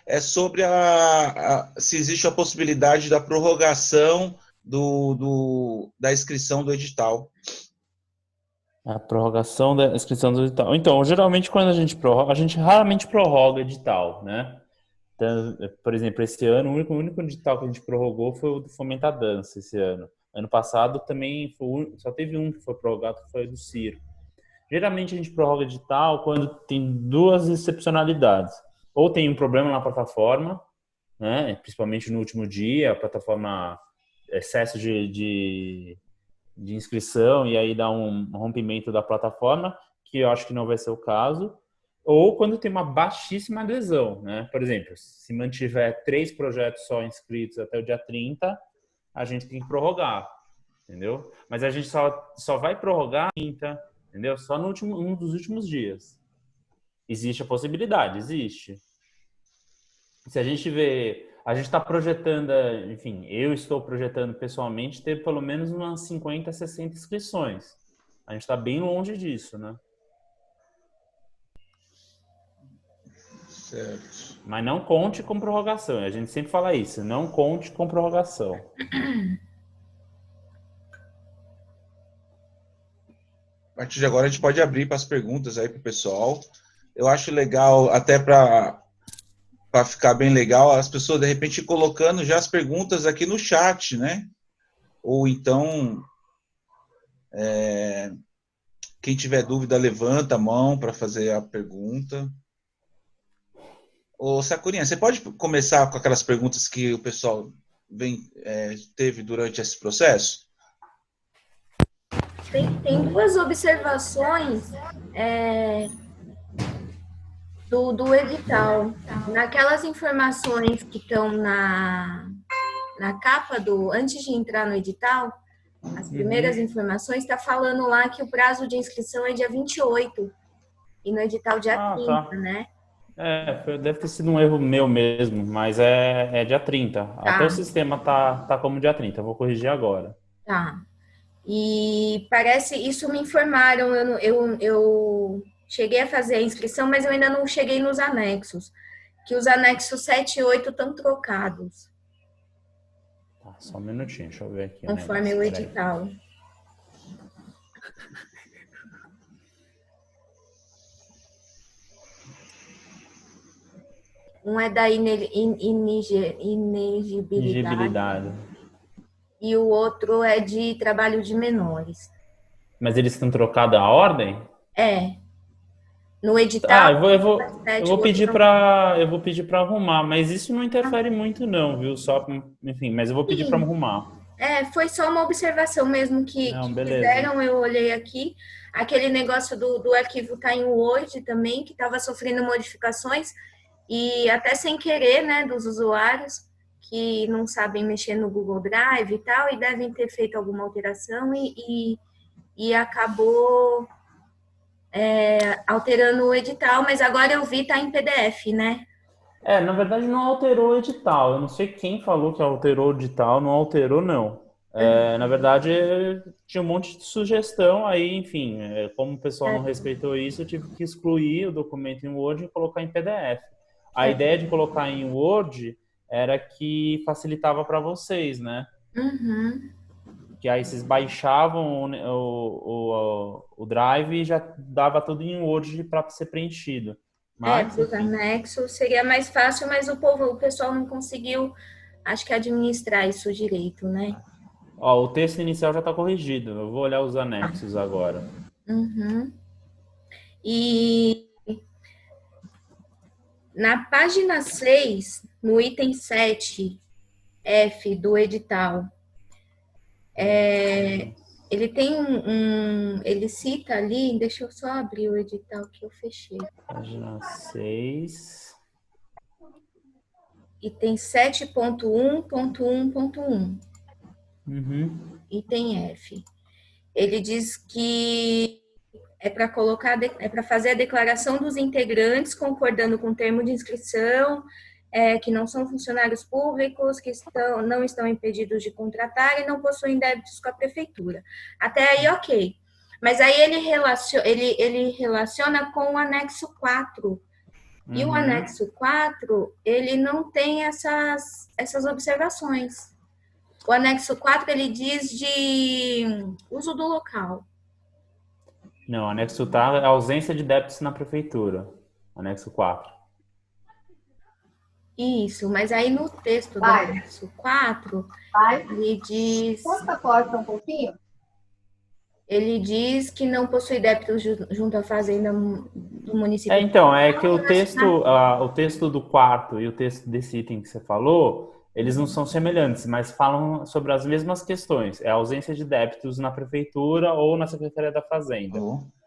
é sobre se existe a possibilidade da prorrogação da inscrição do edital. A prorrogação da inscrição do edital. Então, geralmente quando a gente prorroga, a gente raramente prorroga edital, né? Então, por exemplo, esse ano, o único edital que a gente prorrogou foi o do Fomenta a Dança esse ano. Ano passado também só teve um que foi prorrogado, que foi o do Ciro. Geralmente a gente prorroga edital quando tem duas excepcionalidades. Ou tem um problema na plataforma, né? Principalmente no último dia, a plataforma excesso de inscrição e aí dá um rompimento da plataforma, que eu acho que não vai ser o caso, ou quando tem uma baixíssima adesão, né? Por exemplo, se mantiver 3 projetos só inscritos até o dia 30, a gente tem que prorrogar, entendeu? Mas a gente só vai prorrogar 30, entendeu? Só no último, um dos últimos dias. Existe a possibilidade, existe. Se a gente vê, a gente está projetando, enfim, eu estou projetando pessoalmente ter pelo menos umas 50, 60 inscrições. A gente está bem longe disso, né? Certo. Mas não conte com prorrogação. A gente sempre fala isso, não conte com prorrogação. A partir de agora a gente pode abrir para as perguntas aí para o pessoal. Eu acho legal, até para ficar bem legal, as pessoas de repente colocando já as perguntas aqui no chat, né? Ou então, quem tiver dúvida, levanta a mão para fazer a pergunta. Ô, Sakurinha, você pode começar com aquelas perguntas que o pessoal teve durante esse processo? Tem duas observações do edital. Naquelas informações que estão na capa antes de entrar no edital, as primeiras informações, está falando lá que o prazo de inscrição é dia 28 e no edital dia 30, Tá. né? Deve ter sido um erro meu mesmo, mas é dia 30. Tá. Até o sistema tá como dia 30. Eu vou corrigir agora. Tá. E parece, isso me informaram, eu cheguei a fazer a inscrição, mas eu ainda não cheguei nos anexos, que os anexos 7 e 8 estão trocados. Tá, só um minutinho, deixa eu ver aqui. Conforme o edital. Um é da inegibilidade. E o outro é de trabalho de menores. Mas eles estão trocados a ordem? No edital. Eu vou pedir para arrumar, mas isso não interfere muito não, viu? Enfim, mas eu vou pedir para arrumar. Foi só uma observação mesmo que fizeram, eu olhei aqui. Aquele negócio do arquivo tá em Word também, que estava sofrendo modificações, e até sem querer, né, dos usuários que não sabem mexer no Google Drive e tal, e devem ter feito alguma alteração e acabou alterando o edital, mas agora eu vi, tá em PDF, né? Na verdade não alterou o edital. Eu não sei quem falou que alterou o edital, não alterou, não. Na verdade, tinha um monte de sugestão aí, enfim, como o pessoal não respeitou isso, eu tive que excluir o documento em Word e colocar em PDF. A ideia de colocar em Word era que facilitava para vocês, né? Uhum. Que aí vocês baixavam o Drive e já dava tudo em Word para ser preenchido. Mas, os anexos seria mais fácil, mas o pessoal não conseguiu, acho que administrar isso direito, né? O texto inicial já está corrigido. Eu vou olhar os anexos agora. Uhum. E na página 6, no item 7F do edital, ele tem ele cita ali, deixa eu só abrir o edital que eu fechei. Página 6. Item 7.1.1.1. Item F. Ele diz que é para fazer a declaração dos integrantes concordando com o termo de inscrição, que não são funcionários públicos, que não estão impedidos de contratar e não possuem débitos com a prefeitura. Até aí, ok. Mas aí ele relaciona com o anexo 4, E o anexo 4, ele não tem essas observações. O anexo 4, ele diz de uso do local. Não, o anexo tá é a ausência de débitos na prefeitura. Anexo 4. Isso, mas aí no texto do anexo 4, ele diz... Corta a porta um pouquinho. Ele diz que não possui débitos junto à fazenda do município. Então, é que o texto do quarto e o texto desse item que você falou, eles não são semelhantes, mas falam sobre as mesmas questões. É a ausência de débitos na prefeitura ou na Secretaria da Fazenda.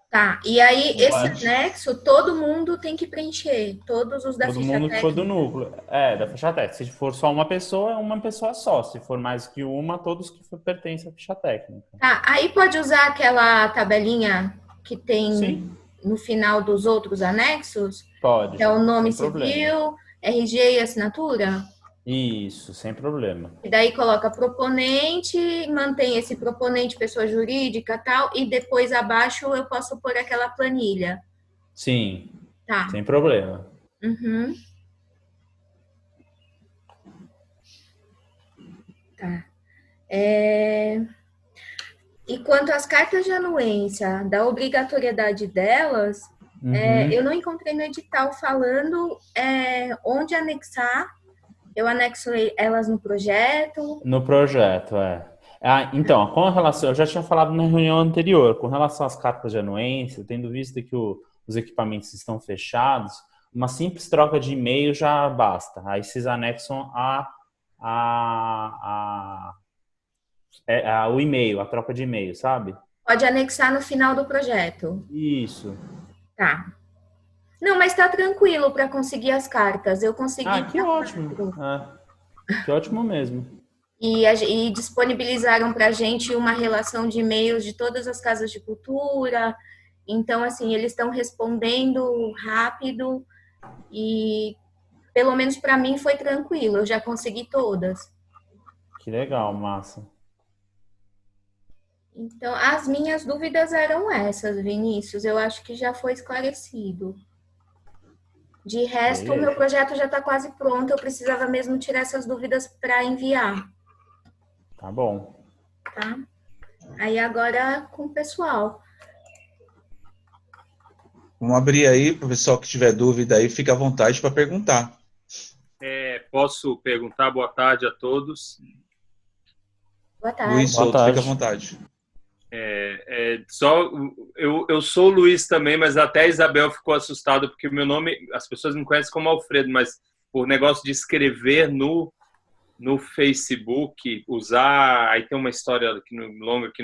Tá, e aí esse anexo todo mundo tem que preencher, todos os da ficha técnica. Todo mundo que for do núcleo, da ficha técnica. Se for só uma pessoa só. Se for mais que uma, todos que pertencem à ficha técnica. Tá, aí pode usar aquela tabelinha que tem no final dos outros anexos? Pode. Que é o nome civil, RG e assinatura? Isso, sem problema. E daí coloca proponente, mantém esse proponente, pessoa jurídica e tal, e depois abaixo eu posso pôr aquela planilha. Sim, tá. Sem problema. Uhum. Tá. E quanto às cartas de anuência, da obrigatoriedade delas, eu não encontrei no edital falando onde anexar. Eu anexo elas no projeto? No projeto, então, com relação, eu já tinha falado na reunião anterior, com relação às cartas de anuência, tendo visto que os equipamentos estão fechados, uma simples troca de e-mail já basta. Aí vocês anexam o e-mail, a troca de e-mail, sabe? Pode anexar no final do projeto. Isso. Tá. Não, mas tá tranquilo para conseguir as cartas. Eu consegui. Que ótimo. Que ótimo mesmo. E disponibilizaram para a gente uma relação de e-mails de todas as casas de cultura. Então, assim, eles estão respondendo rápido e, pelo menos para mim, foi tranquilo. Eu já consegui todas. Que legal, massa. Então, as minhas dúvidas eram essas, Vinícius. Eu acho que já foi esclarecido. De resto, o meu projeto já está quase pronto. Eu precisava mesmo tirar essas dúvidas para enviar. Tá bom. Tá? Aí agora com o pessoal. Vamos abrir aí para o pessoal que tiver dúvida aí, fica à vontade para perguntar. Posso perguntar? Boa tarde a todos. Boa tarde. Luiz Souto, fica à vontade. Eu sou o Luiz também, mas até a Isabel ficou assustada, porque o meu nome, as pessoas me conhecem como Alfredo, mas o negócio de escrever no Facebook, aí tem uma história longa aqui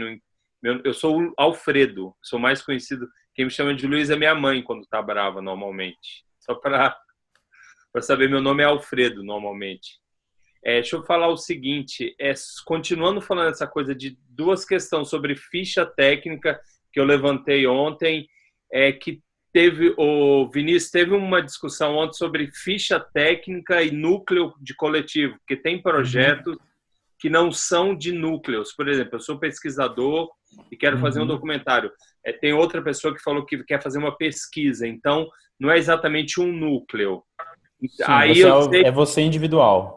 eu sou o Alfredo, sou mais conhecido, quem me chama de Luiz é minha mãe quando tá brava normalmente, só para saber, meu nome é Alfredo normalmente. Deixa eu falar o seguinte, continuando falando essa coisa de duas questões sobre ficha técnica que eu levantei ontem, que o Vinícius teve uma discussão ontem sobre ficha técnica e núcleo de coletivo, porque tem projetos que não são de núcleos. Por exemplo, eu sou pesquisador e quero fazer um documentário. Tem outra pessoa que falou que quer fazer uma pesquisa, então não é exatamente um núcleo. Sim, aí é você individual.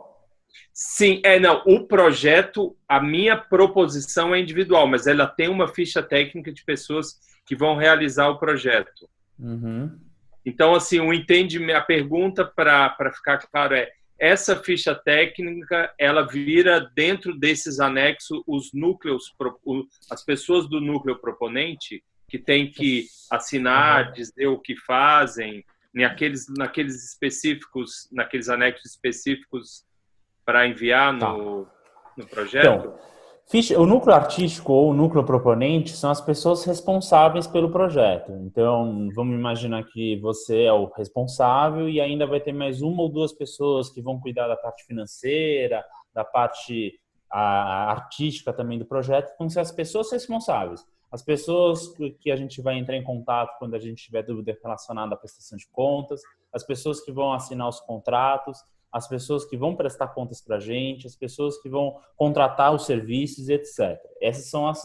Sim, não, o projeto, a minha proposição é individual, mas ela tem uma ficha técnica de pessoas que vão realizar o projeto. Então, assim, a pergunta para ficar claro essa ficha técnica, ela vira dentro desses anexos os núcleos, as pessoas do núcleo proponente, que tem que assinar, dizer o que fazem, naqueles específicos, naqueles anexos específicos para enviar no projeto? Então, o núcleo artístico ou o núcleo proponente são as pessoas responsáveis pelo projeto. Então, vamos imaginar que você é o responsável e ainda vai ter mais uma ou duas pessoas que vão cuidar da parte financeira, da parte artística também do projeto. Vão ser as pessoas responsáveis. As pessoas que a gente vai entrar em contato quando a gente tiver dúvida relacionada à prestação de contas, as pessoas que vão assinar os contratos, as pessoas que vão prestar contas para a gente, as pessoas que vão contratar os serviços, etc. Esses são os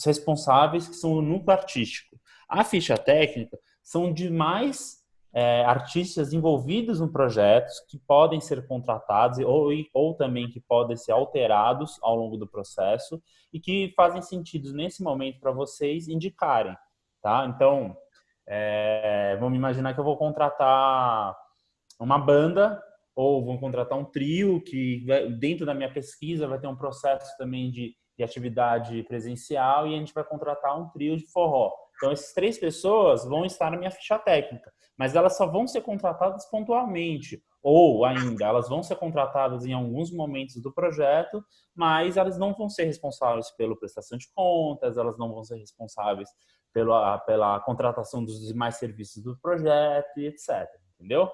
responsáveis, que são o núcleo artístico. A ficha técnica são demais artistas envolvidos no projeto que podem ser contratados ou também que podem ser alterados ao longo do processo e que fazem sentido nesse momento para vocês indicarem, tá? Então, vamos imaginar que eu vou contratar uma banda ou vou contratar um trio que dentro da minha pesquisa vai ter um processo também de atividade presencial e a gente vai contratar um trio de forró. Então, essas 3 pessoas vão estar na minha ficha técnica, mas elas só vão ser contratadas pontualmente, ou ainda, elas vão ser contratadas em alguns momentos do projeto, mas elas não vão ser responsáveis pela prestação de contas, elas não vão ser responsáveis pela contratação dos demais serviços do projeto e etc. Entendeu?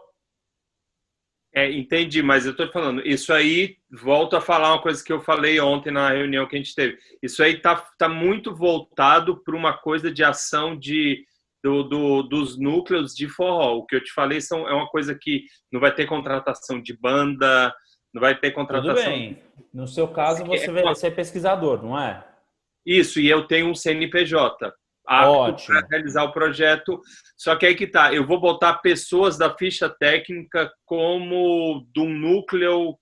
Entendi, mas eu estou falando, isso aí, volto a falar uma coisa que eu falei ontem na reunião que a gente teve. Isso aí tá muito voltado para uma coisa de ação dos núcleos de forró. O que eu te falei é uma coisa que não vai ter contratação de banda, não vai ter contratação... Tudo bem. No seu caso, você é pesquisador, não é? Isso, e eu tenho um CNPJ. Apto para realizar o projeto, só que aí que tá, eu vou botar pessoas da ficha técnica como de um núcleo,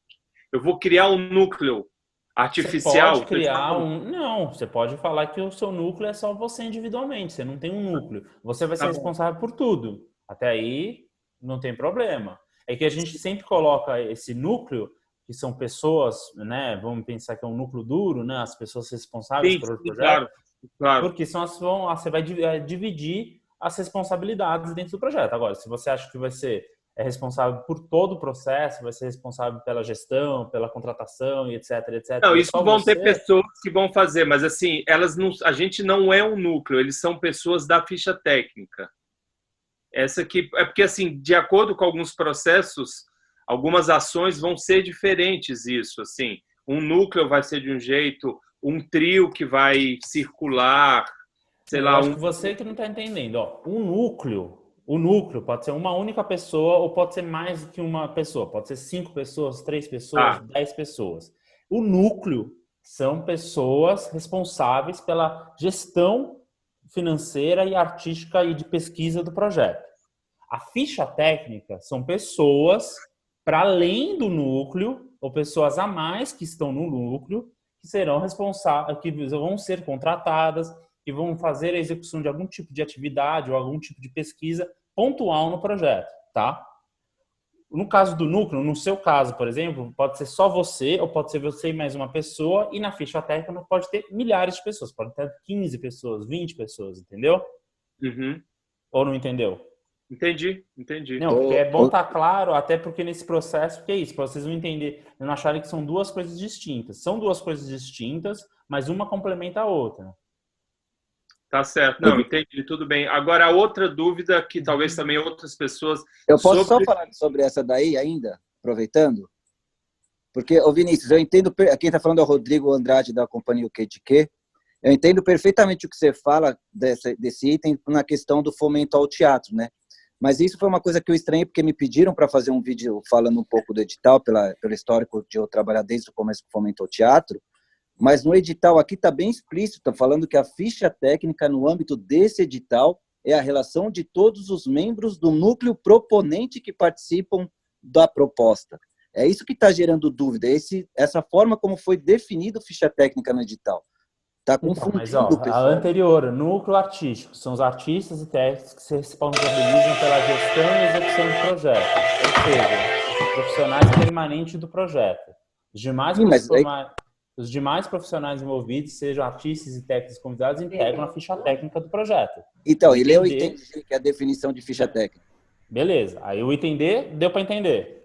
eu vou criar um núcleo artificial. Você pode criar não, você pode falar que o seu núcleo é só você individualmente, você não tem um núcleo, você vai ser responsável por tudo, até aí não tem problema. É que a gente sempre coloca esse núcleo, que são pessoas, né, vamos pensar que é um núcleo duro, né, as pessoas responsáveis pelo projeto. Claro. Porque você vai dividir as responsabilidades dentro do projeto. Agora, se você acha que vai ser responsável por todo o processo, vai ser responsável pela gestão, pela contratação e etc, etc. Não, isso vão ter pessoas que vão fazer, mas assim, a gente não é um núcleo, eles são pessoas da ficha técnica. Essa aqui é porque assim, de acordo com alguns processos, algumas ações vão ser diferentes isso, assim. Um núcleo vai ser de um jeito, um trio que vai circular, sei lá... Acho que você que não está entendendo. Ó, o núcleo pode ser uma única pessoa ou pode ser mais do que uma pessoa. Pode ser 5 pessoas, 3 pessoas, 10 pessoas. O núcleo são pessoas responsáveis pela gestão financeira e artística e de pesquisa do projeto. A ficha técnica são pessoas para além do núcleo ou pessoas a mais que estão no núcleo que serão responsáveis, que vão ser contratadas, que vão fazer a execução de algum tipo de atividade ou algum tipo de pesquisa pontual no projeto, tá? No caso do núcleo, no seu caso, por exemplo, pode ser só você, ou pode ser você e mais uma pessoa, e na ficha técnica pode ter milhares de pessoas, pode ter 15 pessoas, 20 pessoas, entendeu? Uhum. Ou não entendeu? Entendi. Não, porque é bom estar claro, até porque nesse processo, porque é isso, para vocês não entenderem, não acharem que são 2 coisas distintas. São 2 coisas distintas, mas uma complementa a outra. Tá certo. Não, entendi, tudo bem. Agora, a outra dúvida que talvez também outras pessoas... Eu posso só falar sobre essa daí ainda, aproveitando? Porque, Vinícius, eu entendo... Quem está falando é o Rodrigo Andrade, da companhia O Que de Que. Eu entendo perfeitamente o que você fala desse item na questão do fomento ao teatro, né? Mas isso foi uma coisa que eu estranhei, porque me pediram para fazer um vídeo falando um pouco do edital, pelo histórico de eu trabalhar desde o começo do fomento ao teatro, mas no edital aqui está bem explícito, falando que a ficha técnica no âmbito desse edital é a relação de todos os membros do núcleo proponente que participam da proposta. É isso que está gerando dúvida, essa forma como foi definido ficha técnica no edital. Está confundindo mas, ó, o pessoal. A anterior, núcleo artístico, são os artistas e técnicos que se responsabilizam pela gestão e execução do projeto, ou seja, os profissionais permanentes do projeto. Os demais profissionais envolvidos, sejam artistas e técnicos convidados, integram a ficha técnica do projeto. Então, e leu o item D, que é a definição de ficha técnica. Beleza. Aí o item D deu para entender.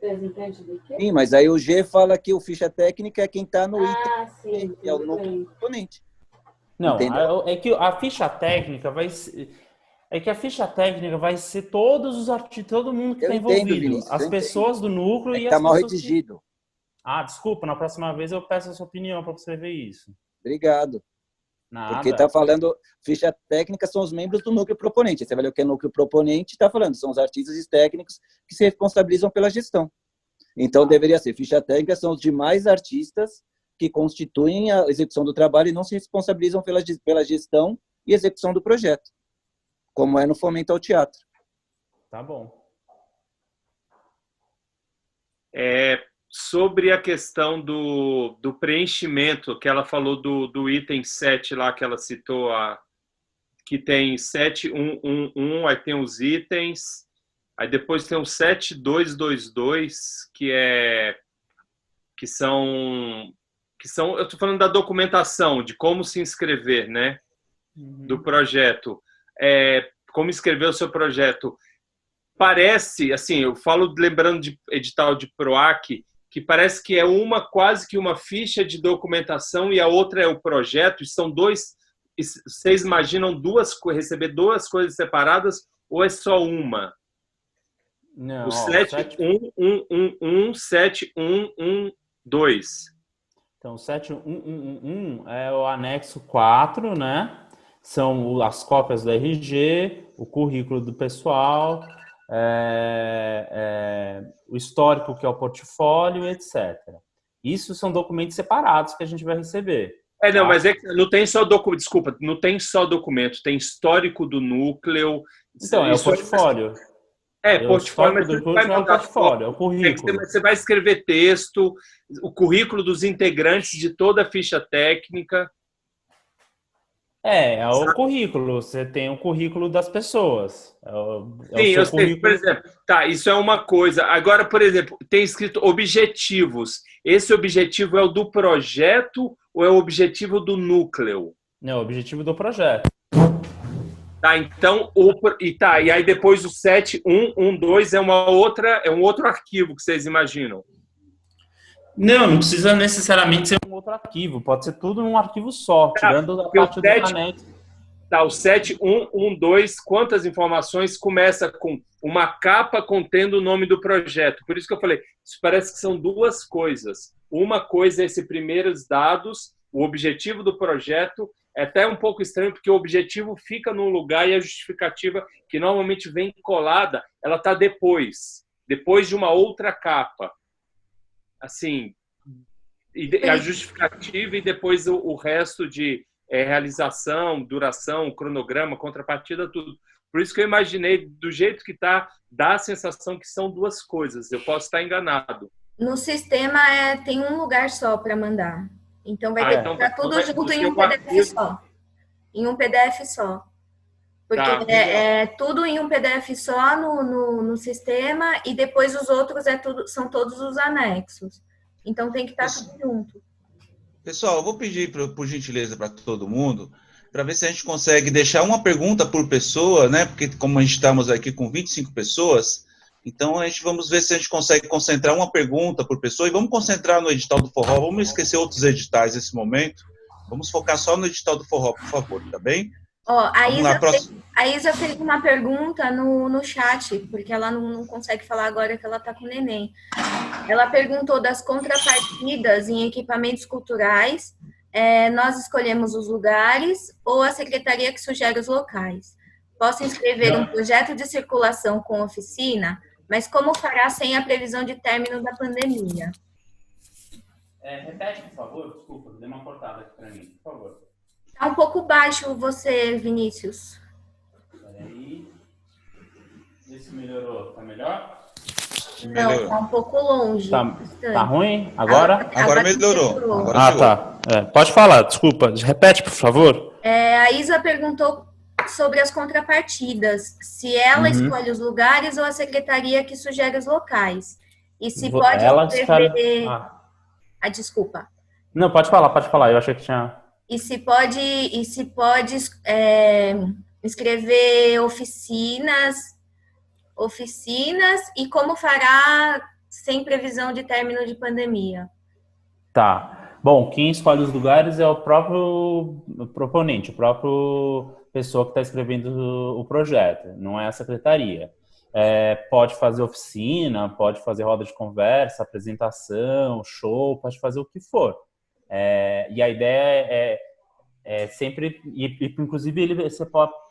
Sim, mas aí o G fala que o ficha técnica é quem está no item D, que é o núcleo componente. Não, é que a ficha técnica vai ser... É que a ficha técnica vai ser todos os artistas, todo mundo que está envolvido. Vinícius, as pessoas do núcleo e as pessoas... Está mal redigido. Desculpa, na próxima vez eu peço a sua opinião para você ver isso. Obrigado. Nada. Porque está falando, ficha técnica são os membros do núcleo proponente. Você vai ler o que é núcleo proponente, está falando, são os artistas e técnicos que se responsabilizam pela gestão. Então, deveria ser, ficha técnica são os demais artistas que constituem a execução do trabalho e não se responsabilizam pela gestão e execução do projeto, como é no fomento ao teatro. Tá bom. Sobre a questão do preenchimento, que ela falou do item 7 lá, que ela citou, que tem 7111, aí tem os itens, aí depois tem o 7222, que são, eu estou falando da documentação, de como se inscrever, né, do projeto, como escrever o seu projeto. Parece, assim, eu falo lembrando de edital de PROAC, que parece que é quase que uma ficha de documentação e a outra é o projeto, e são dois. Vocês imaginam receber duas coisas separadas ou é só uma? Não, o 7111, 7112. Então, o 71111 é o anexo 4, né? São as cópias do RG, o currículo do pessoal, o histórico, que é o portfólio, etc. Isso são documentos separados que a gente vai receber. Não, mas não tem só documento, desculpa, não tem só documento, tem histórico do núcleo. Então, é o portfólio. Portfólio, mas você vai mandar portfólio, é o currículo. Você vai escrever texto, o currículo dos integrantes de toda a ficha técnica. É o currículo. Você tem o currículo das pessoas. Sim, eu sei. Por exemplo, isso é uma coisa. Agora, por exemplo, tem escrito objetivos. Esse objetivo é o do projeto ou é o objetivo do núcleo? Não, o objetivo do projeto. Então, e aí depois o 7112 é um outro arquivo que vocês imaginam. Não precisa necessariamente ser um outro arquivo. Pode ser tudo num arquivo só, tirando a parte do anexo. O 7112, quantas informações? Começa com uma capa contendo o nome do projeto. Por isso que eu falei, isso parece que são duas coisas. Uma coisa é esses primeiros dados, o objetivo do projeto. É até um pouco estranho, porque o objetivo fica num lugar e a justificativa, que normalmente vem colada, ela está depois de uma outra capa. Assim, a justificativa e depois o resto de realização, duração, cronograma, contrapartida, tudo. Por isso que eu imaginei, do jeito que está, dá a sensação que são duas coisas. Eu posso estar enganado. No sistema tem um lugar só para mandar. Então vai ter que ficar tudo junto em um PDF só. Em um PDF só. Porque é tudo em um PDF só no sistema e depois os outros são todos os anexos. Então tem que estar tudo junto. Pessoal, eu vou pedir, por gentileza, para todo mundo, para ver se a gente consegue deixar uma pergunta por pessoa, né? Porque como a gente estamos aqui com 25 pessoas, então vamos ver se a gente consegue concentrar uma pergunta por pessoa e vamos concentrar no edital do forró, vamos esquecer outros editais nesse momento, vamos focar só no edital do forró, por favor, tá bem? A Isa fez uma pergunta no chat, porque ela não consegue falar agora que ela está com o neném. Ela perguntou das contrapartidas em equipamentos culturais, nós escolhemos os lugares ou a secretaria que sugere os locais. Posso inscrever um projeto de circulação com oficina, mas como fará sem a previsão de término da pandemia? Repete, por favor. Desculpa, dei uma cortada aqui para mim, por favor. Está um pouco baixo você, Vinícius. Peraí. Vê se melhorou. Tá melhor? Não, está um pouco longe. Tá ruim? Agora? Agora melhorou. Agora tá. Pode falar, desculpa. Repete, por favor. A Isa perguntou sobre as contrapartidas, se ela escolhe os lugares ou a secretaria que sugere os locais. E se pode escrever... desculpa. Não, pode falar. Eu achei que tinha... E se pode escrever oficinas e como fará sem previsão de término de pandemia. Tá. Bom, quem escolhe os lugares é o próprio proponente, a própria pessoa que está escrevendo o projeto, não é a secretaria. Pode fazer oficina, pode fazer roda de conversa, apresentação, show, pode fazer o que for. E a ideia é sempre, inclusive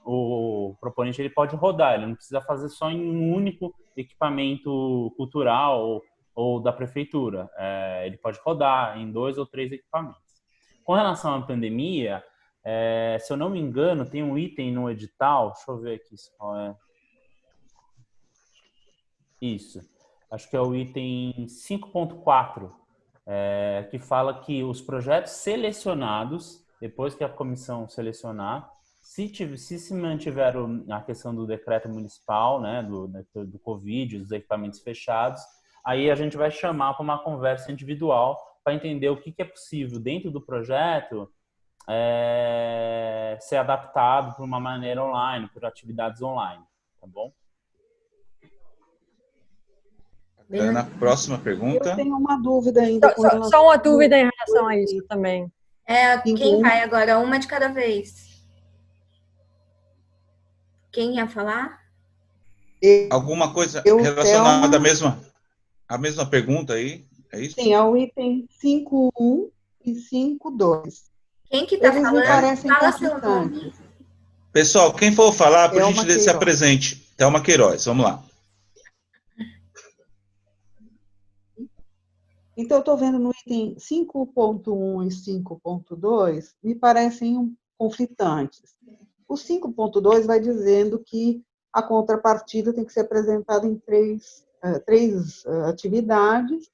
o proponente ele pode rodar, ele não precisa fazer só em um único equipamento cultural ou da prefeitura, ele pode rodar em 2 ou 3 equipamentos. Com relação à pandemia, se eu não me engano, tem um item no edital, deixa eu ver aqui qual é. Isso. Acho que é o item 5.4, que fala que os projetos selecionados, depois que a comissão selecionar, se mantiver a questão do decreto municipal, né, do Covid, dos equipamentos fechados, aí a gente vai chamar para uma conversa individual para entender o que é possível dentro do projeto ser adaptado para uma maneira online, por atividades online, tá bom? Na próxima pergunta. Eu tenho uma dúvida ainda. Só uma dúvida em relação a isso também. Quem vai agora? Uma de cada vez. Quem ia falar? Alguma coisa relacionada à mesma pergunta aí? É isso? Sim, ao item 5.1 e 5.2. Quem que está falando? Me parecem Fala seu conflitantes. nome. Pessoal, quem for falar, por Thelma gentileza, se Queiroz. apresente. Thelma Queiroz, vamos lá. Então, eu estou vendo no item 5.1 e 5.2, me parecem conflitantes. O 5.2 vai dizendo que a contrapartida tem que ser apresentada em três atividades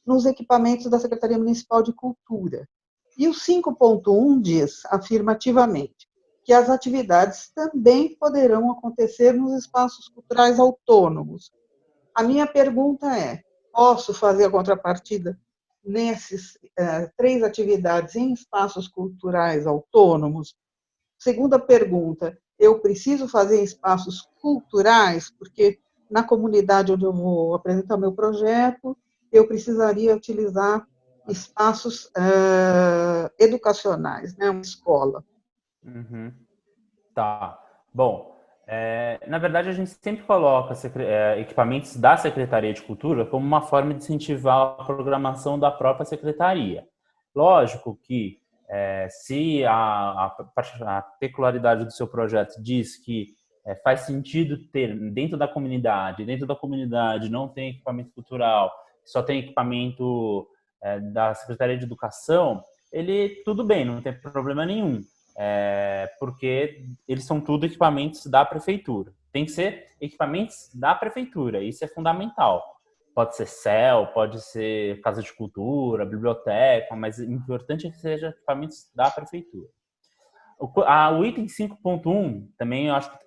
nos equipamentos da Secretaria Municipal de Cultura. E o 5.1 diz, afirmativamente, que as atividades também poderão acontecer nos espaços culturais autônomos. A minha pergunta é, posso fazer a contrapartida nessas 3 atividades em espaços culturais autônomos? Segunda pergunta, eu preciso fazer em espaços culturais, porque na comunidade onde eu vou apresentar meu projeto, eu precisaria utilizar espaços educacionais, né, uma escola. Uhum. Tá. Bom, na verdade, a gente sempre coloca equipamentos da Secretaria de Cultura como uma forma de incentivar a programação da própria Secretaria. Lógico que se a peculiaridade do seu projeto diz que faz sentido ter dentro da comunidade não tem equipamento cultural, só tem equipamento da Secretaria de Educação, tudo bem, não tem problema nenhum. Porque eles são tudo equipamentos da prefeitura. Tem que ser equipamentos da prefeitura, isso é fundamental. Pode ser CEL, pode ser Casa de Cultura, biblioteca, mas o importante é que sejam equipamentos da prefeitura. O item 5.1 também eu acho que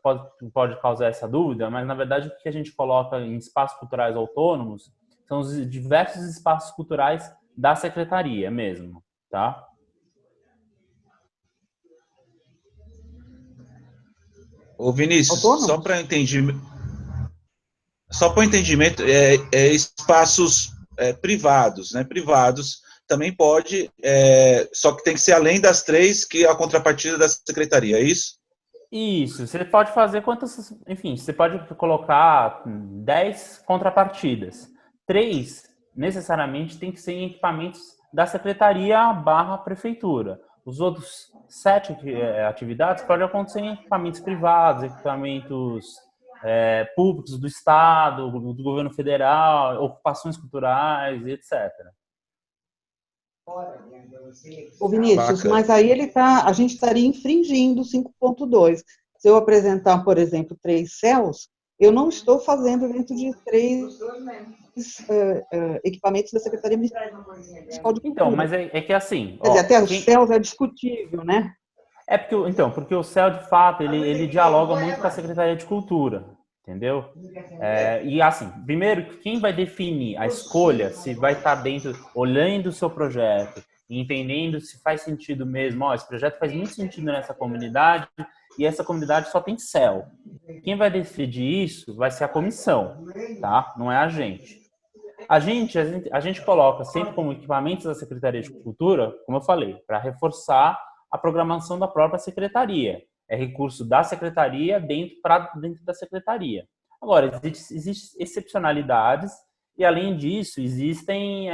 pode causar essa dúvida, mas na verdade o que a gente coloca em espaços culturais autônomos são os diversos espaços culturais da secretaria mesmo, tá? Ô Vinícius, Autônomo? só para entendimento, espaços privados, né? Privados também pode, só que tem que ser além das 3 que é a contrapartida da secretaria, é isso? Isso, você pode fazer enfim, você pode colocar 10 contrapartidas. 3, necessariamente, tem que ser em equipamentos da secretaria/prefeitura. Os outros 7 atividades podem acontecer em equipamentos privados, equipamentos públicos do Estado, do governo federal, ocupações culturais, etc. Ô Vinícius, Bacana. mas aí a gente estaria infringindo o 5.2. Se eu apresentar, por exemplo, 3 CELs, eu não estou fazendo dentro de 3 equipamentos da Secretaria Municipal de Cultura. Então, mas é que assim... Quer dizer, até os CELs é discutível, né? Porque o CEL, de fato, ele dialoga muito com a Secretaria de Cultura, entendeu? E assim, primeiro, quem vai definir a escolha, se vai estar dentro, olhando o seu projeto, entendendo se faz sentido mesmo, esse projeto faz muito sentido nessa comunidade, e essa comunidade só tem CEL. Quem vai decidir isso vai ser a comissão, tá? Não é a gente. A gente coloca sempre como equipamentos da Secretaria de Cultura, como eu falei, para reforçar a programação da própria secretaria. É recurso da secretaria dentro da secretaria. Agora, existem excepcionalidades e, além disso, existem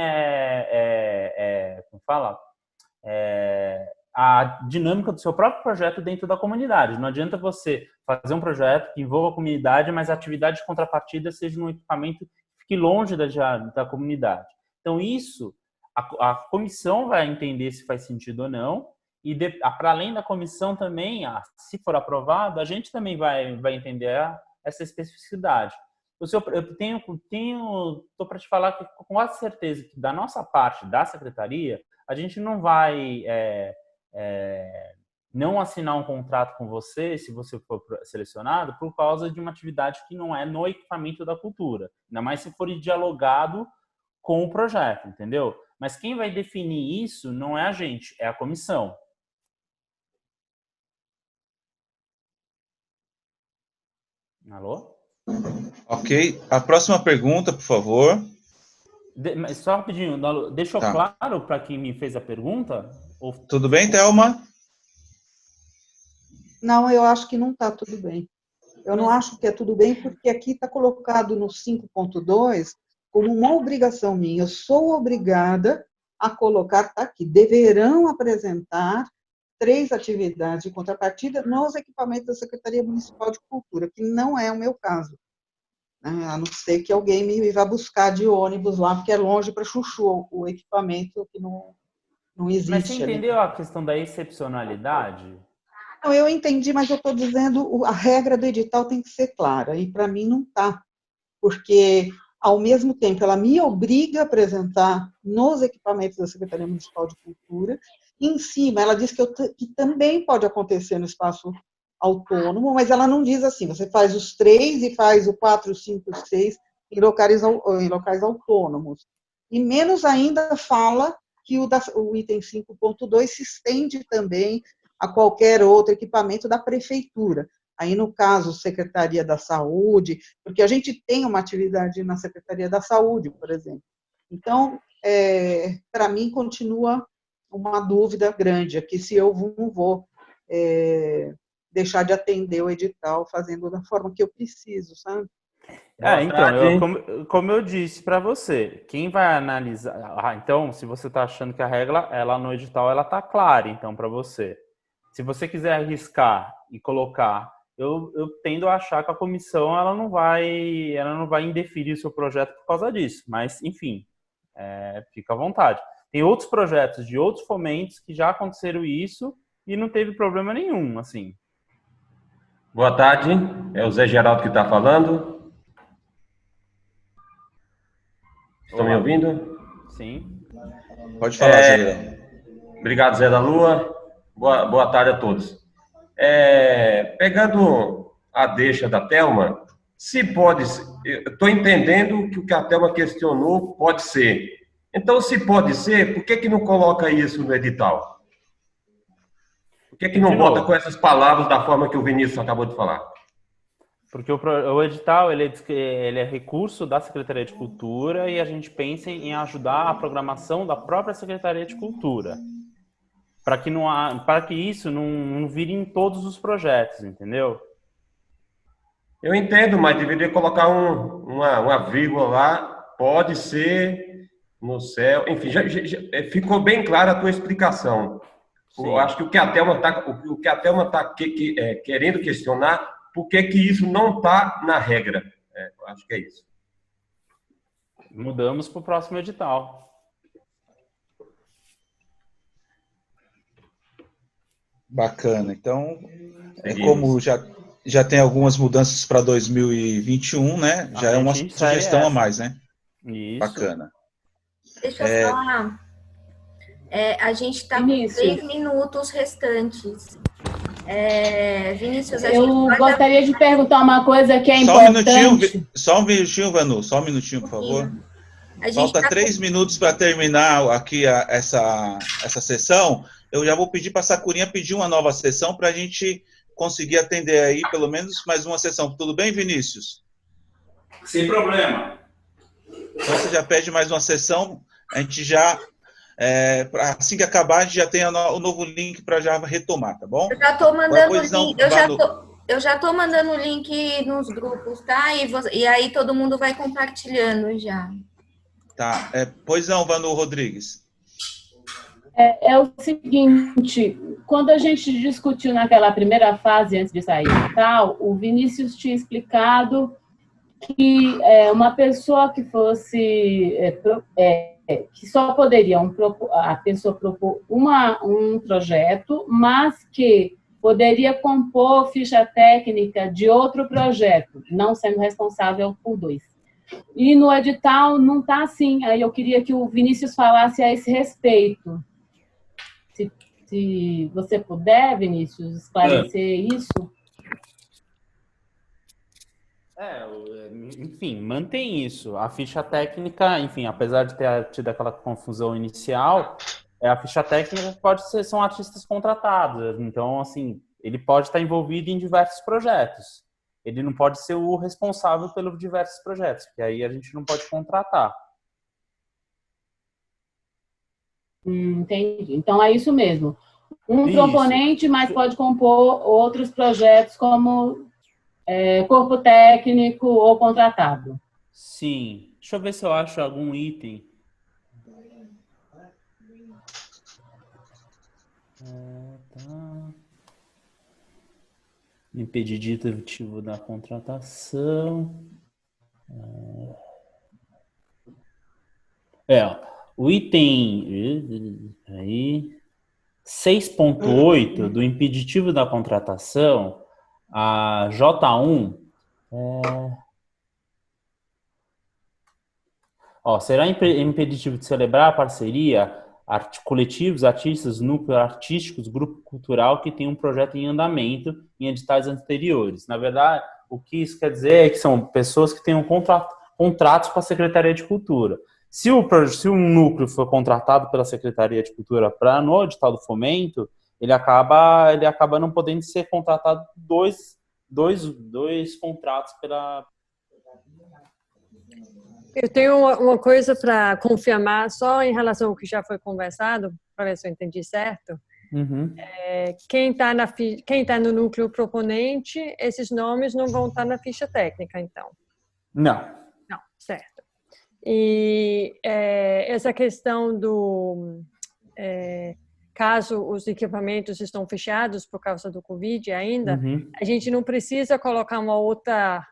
a dinâmica do seu próprio projeto dentro da comunidade. Não adianta você fazer um projeto que envolva a comunidade, mas a atividade de contrapartida seja num equipamento que fique longe da comunidade. Então, isso, a comissão vai entender se faz sentido ou não, e para além da comissão também, se for aprovado, a gente também vai entender essa especificidade. Tô para te falar que com quase certeza que da nossa parte, da secretaria, a gente não vai não assinar um contrato com você, se você for selecionado, por causa de uma atividade que não é no equipamento da cultura. Ainda mais se for dialogado com o projeto, entendeu? Mas quem vai definir isso não é a gente, é a comissão. Alô? Ok. A próxima pergunta, por favor. Só rapidinho, deixou claro para quem me fez a pergunta? Tudo bem, Thelma? Não, eu acho que não está tudo bem. Eu não acho que é tudo bem, porque aqui está colocado no 5.2 como uma obrigação minha. Eu sou obrigada a colocar, está aqui, deverão apresentar 3 atividades de contrapartida nos equipamentos da Secretaria Municipal de Cultura, que não é o meu caso. A não ser que alguém me vá buscar de ônibus lá, porque é longe para Chuchu, o equipamento que não existe. Mas você entendeu a questão da excepcionalidade? Não, eu entendi, mas eu estou dizendo a regra do edital tem que ser clara, e para mim não está, porque, ao mesmo tempo, ela me obriga a apresentar nos equipamentos da Secretaria Municipal de Cultura, e em cima ela diz que também pode acontecer no espaço autônomo, mas ela não diz assim, você faz os 3 e faz o 4, 5, 6 em locais autônomos. E menos ainda fala que o item 5.2 se estende também a qualquer outro equipamento da prefeitura. Aí, no caso, Secretaria da Saúde, porque a gente tem uma atividade na Secretaria da Saúde, por exemplo. Então, para mim, continua uma dúvida grande aqui, se eu não vou deixar de atender o edital fazendo da forma que eu preciso, sabe? Então, como eu disse para você, quem vai analisar... então, se você está achando que a regra, ela no edital, ela está clara, então, para você. Se você quiser arriscar e colocar, eu tendo a achar que a comissão ela não vai indeferir o seu projeto por causa disso. Mas, enfim, fica à vontade. Tem outros projetos de outros fomentos que já aconteceram isso e não teve problema nenhum, assim. Boa tarde, é o Zé Geraldo que está falando. Estão me ouvindo? Sim. Pode falar, Zé Geraldo. Obrigado, Zé da Lua. Boa tarde a todos. Pegando a deixa da Thelma, se pode... Estou entendendo que o que a Thelma questionou pode ser. Então, se pode ser, por que não coloca isso no edital? Por que não bota com essas palavras da forma que o Vinícius acabou de falar? Porque o edital ele é recurso da Secretaria de Cultura e a gente pensa em ajudar a programação da própria Secretaria de Cultura. Para que isso não vire em todos os projetos, entendeu? Eu entendo, mas deveria colocar uma vírgula lá, pode ser no céu, enfim, já ficou bem clara a tua explicação. Sim. Eu acho que o que a Thelma está querendo questionar, por que isso não está na regra? Eu acho que é isso. Mudamos para o próximo edital. Bacana. Então, como já tem algumas mudanças para 2021, né? Já é uma sugestão a mais, né? Isso. Bacana. Deixa eu falar. A gente está com 3 minutos restantes. Vinícius, eu gostaria de perguntar uma coisa que é importante. Só um minutinho, Vanu. Só um minutinho, por favor. Falta 3 minutos para terminar aqui essa sessão. Eu já vou pedir para a Sakurinha pedir uma nova sessão para a gente conseguir atender aí pelo menos mais uma sessão. Tudo bem, Vinícius? Sem problema. Então você já pede mais uma sessão, a gente já, assim que acabar, a gente já tem o novo link para já retomar, tá bom? Eu já estou mandando o link, eu já estou mandando o link nos grupos, tá? E aí todo mundo vai compartilhando já. Tá, pois não, Vanu Rodrigues. É o seguinte, quando a gente discutiu naquela primeira fase, antes de sair e tal, o Vinícius tinha explicado que uma pessoa que fosse, que só poderia a pessoa propor um projeto, mas que poderia compor ficha técnica de outro projeto, não sendo responsável por 2. E no edital não está assim. Aí eu queria que o Vinícius falasse a esse respeito. Se você puder, Vinícius, esclarecer isso. Enfim, mantém isso. A ficha técnica, enfim, apesar de ter tido aquela confusão inicial, a ficha técnica são artistas contratados. Então, assim, ele pode estar envolvido em diversos projetos. Ele não pode ser o responsável pelos diversos projetos, porque aí a gente não pode contratar. Entendi. Então é isso mesmo. Um proponente, mas pode compor outros projetos como corpo técnico ou contratado. Sim. Deixa eu ver se eu acho algum item. Impeditivo da contratação. O item aí 6.8 do impeditivo da contratação, a J1, será impeditivo de celebrar a parceria coletivos, artistas, núcleo artísticos, grupo cultural que tem um projeto em andamento em editais anteriores. Na verdade, o que isso quer dizer é que são pessoas que têm contratos com a Secretaria de Cultura. Se um núcleo for contratado pela Secretaria de Cultura no edital do fomento, ele acaba não podendo ser contratado dois contratos pela... Eu tenho uma coisa para confirmar, só em relação ao que já foi conversado, para ver se eu entendi certo. Uhum. Quem está no núcleo proponente, esses nomes não vão estar na ficha técnica, então? Não. Não, certo. E essa questão do... caso os equipamentos estão fechados por causa do Covid ainda, a gente não precisa colocar uma outra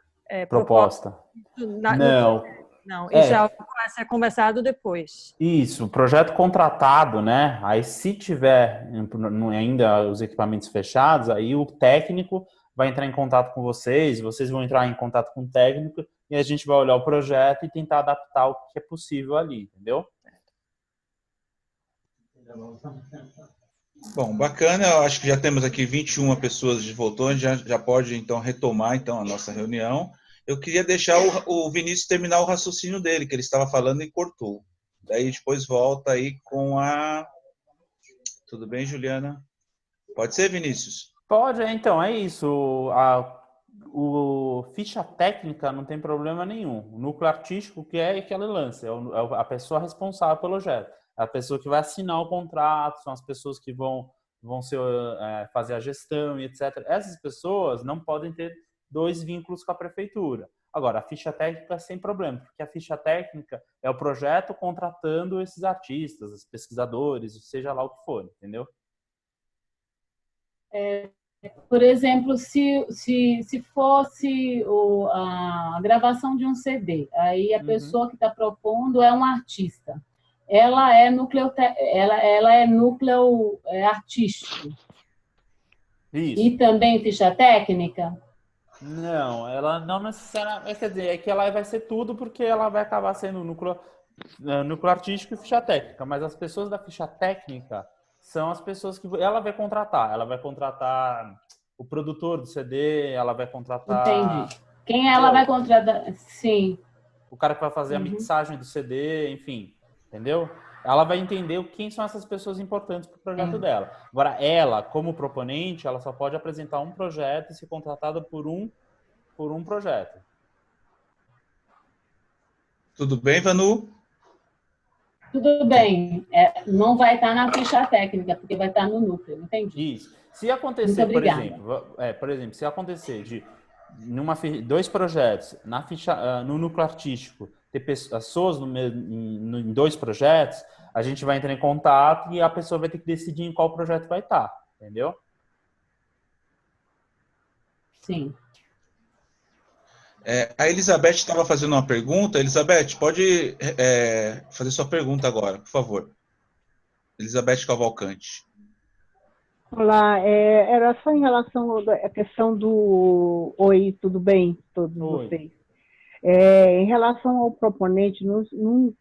proposta. Não, isso é algo que vai ser conversado depois. Isso, projeto contratado, né? Aí se tiver ainda os equipamentos fechados, aí o técnico vai entrar em contato com vocês vão entrar em contato com o técnico e a gente vai olhar o projeto e tentar adaptar o que é possível ali, entendeu? Bom, bacana. Eu acho que já temos aqui 21 pessoas de voltou, já pode então retomar então a nossa reunião. Eu queria deixar o Vinícius terminar o raciocínio dele, que ele estava falando e cortou. Daí depois volta aí com a... Tudo bem, Juliana? Pode ser, Vinícius? Pode, então, é isso. O ficha técnica não tem problema nenhum. O núcleo artístico que é aquele lance, é a pessoa responsável pelo projeto. É a pessoa que vai assinar o contrato, são as pessoas que vão fazer a gestão e etc. Essas pessoas não podem ter 2 vínculos com a prefeitura. Agora, a ficha técnica sem problema, porque a ficha técnica é o projeto contratando esses artistas, os pesquisadores, seja lá o que for, entendeu? Por exemplo, se fosse a gravação de um CD, aí a pessoa que está propondo é um artista. Ela é núcleo artístico. Isso. E também ficha técnica? Não, ela não necessariamente. Quer dizer, é que ela vai ser tudo porque ela vai acabar sendo núcleo artístico e ficha técnica. Mas as pessoas da ficha técnica são as pessoas que ela vai contratar. Ela vai contratar o produtor do CD, ela vai contratar... Entendi. Quem ela vai contratar? Sim. O cara que vai fazer a mixagem do CD, enfim, entendeu? Ela vai entender quem são essas pessoas importantes para o projeto dela. Agora, ela, como proponente, ela só pode apresentar um projeto e ser contratada por um projeto. Tudo bem, Vanu? Tudo bem. Não vai estar na ficha técnica, porque vai estar no núcleo, entendi. Isso. Se acontecer, por exemplo, se acontecer de 2 projetos na ficha, no núcleo artístico, ter pessoas em 2 projetos, a gente vai entrar em contato e a pessoa vai ter que decidir em qual projeto vai estar, entendeu? Sim. A Elizabeth estava fazendo uma pergunta. Elizabeth, pode fazer sua pergunta agora, por favor. Elizabeth Cavalcante. Olá, era só em relação à questão do... Oi, tudo bem, todos vocês? Em relação ao proponente, um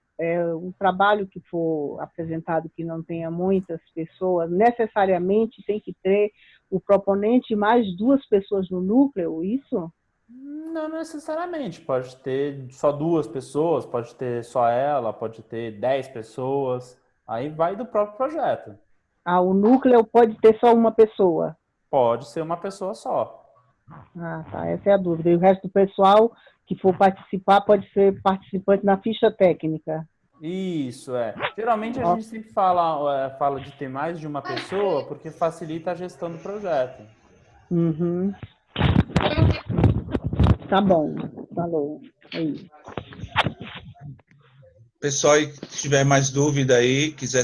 trabalho que for apresentado que não tenha muitas pessoas, necessariamente tem que ter o proponente mais 2 pessoas no núcleo, isso? Não necessariamente, pode ter só 2 pessoas, pode ter só ela, pode ter 10 pessoas, aí vai do próprio projeto. O núcleo pode ter só uma pessoa? Pode ser uma pessoa só. Tá, essa é a dúvida. E o resto do pessoal que for participar pode ser participante na ficha técnica? Isso, Geralmente a gente sempre fala de ter mais de uma pessoa porque facilita a gestão do projeto. Uhum. Tá bom, falou. Aí. Pessoal, se tiver mais dúvida aí, quiser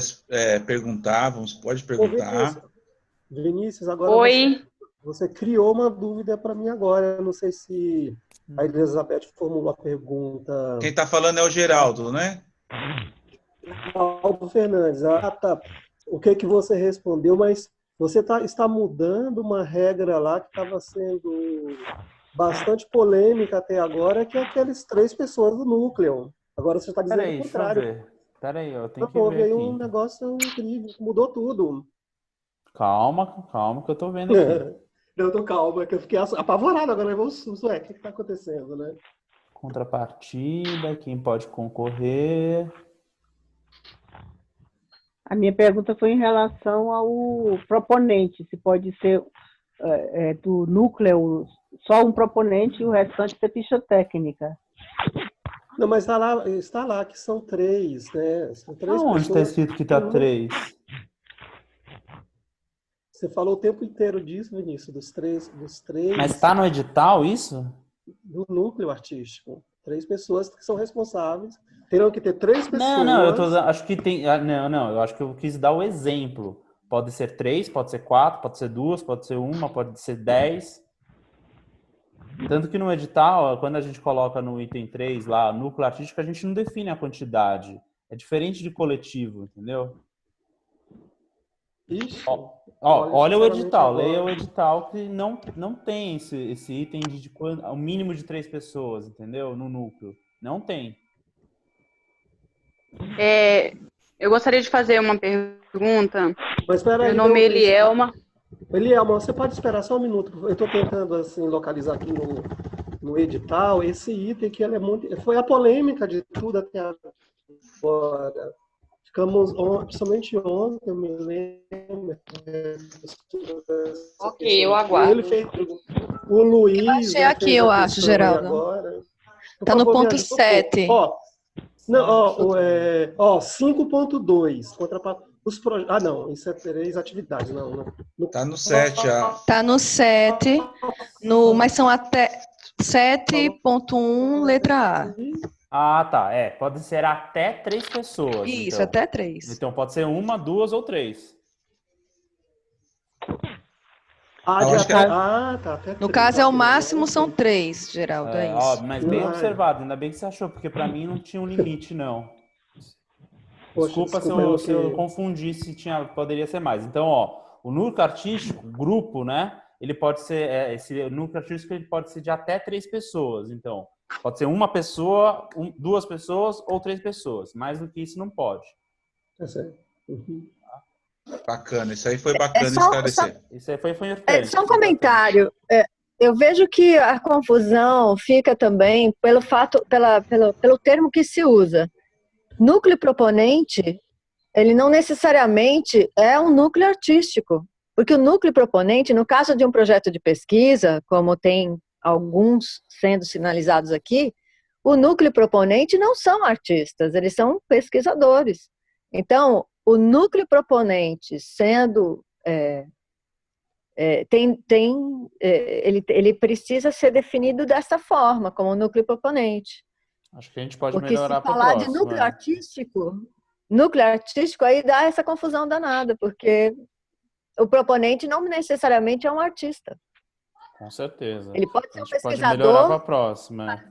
perguntar, pode perguntar. Vinícius, agora Oi. Você criou uma dúvida para mim agora. Eu não sei se a Elizabeth formulou a pergunta. Quem está falando é o Geraldo, né? Geraldo Fernandes. Tá. O que você respondeu, mas você está mudando uma regra lá que estava sendo bastante polêmica até agora, que é aquelas 3 pessoas do núcleo. Agora você está dizendo o contrário. Peraí, eu tenho que ver houve aí aqui. um negócio incrível, mudou tudo. Calma, que eu tô vendo aqui. Eu tô calma, que eu fiquei apavorado agora. O que está acontecendo, né? Contrapartida, quem pode concorrer. A minha pergunta foi em relação ao proponente, se pode ser do núcleo só um proponente e o restante ser ficha técnica. Não, mas está lá que são 3, né? São 3 Onde está pessoas. escrito que está 3? Você falou o tempo inteiro disso, Vinícius, dos três. Mas está no edital isso? Do núcleo artístico. 3 pessoas que são responsáveis. Terão que ter 3 pessoas. Acho que tem. Não, eu acho que eu quis dar o exemplo. Pode ser 3, pode ser 4, pode ser 2, pode ser 1, pode ser 10. Tanto que no edital, quando a gente coloca no item 3 lá, núcleo artístico, a gente não define a quantidade. É diferente de coletivo, entendeu? Ixi, olha o edital, leia o edital que não tem esse item de o mínimo de 3 pessoas, entendeu? No núcleo. Não tem. Eu gostaria de fazer uma pergunta. Mas peraí, meu nome é Elielma. Elielma, você pode esperar só um minuto? Eu estou tentando assim, localizar aqui no edital esse item que foi a polêmica de tudo até agora. Ficamos, principalmente ontem, eu me lembro. Ok, eu aguardo. Ele fez o Luiz. Eu achei aqui, eu acho, Geraldo. Está no ponto 7. 5.2. Não, isso é 3 atividades. Está no 7. Está no 7, mas são até 7.1, letra A. Tá. Pode ser até 3 pessoas. Isso, então. Até 3. Então pode ser 1, 2 ou 3. No caso, o máximo são 3, Geraldo, é isso. Mas bem observado, ainda bem que você achou, porque para mim não tinha um limite, não. Desculpa se eu confundi, poderia ser mais. Então, o núcleo artístico, grupo, né? Ele pode ser, esse núcleo artístico ele pode ser de até 3 pessoas. Então, pode ser uma pessoa, 2 pessoas ou 3 pessoas. Mais do que isso não pode. É certo. Uhum. Bacana, isso aí foi bacana esclarecer. Isso aí foi importante. Só um comentário. Eu vejo que a confusão fica também pelo termo que se usa. Núcleo proponente, ele não necessariamente é um núcleo artístico, porque o núcleo proponente, no caso de um projeto de pesquisa, como tem alguns sendo sinalizados aqui, o núcleo proponente não são artistas, eles são pesquisadores. Então, o núcleo proponente sendo ele precisa ser definido dessa forma, como núcleo proponente. Acho que a gente pode melhorar para o próximo. Porque se falar de núcleo artístico, aí dá essa confusão danada, porque o proponente não necessariamente é um artista. Com certeza. Ele pode ser um pesquisador. Pode melhorar para a próxima.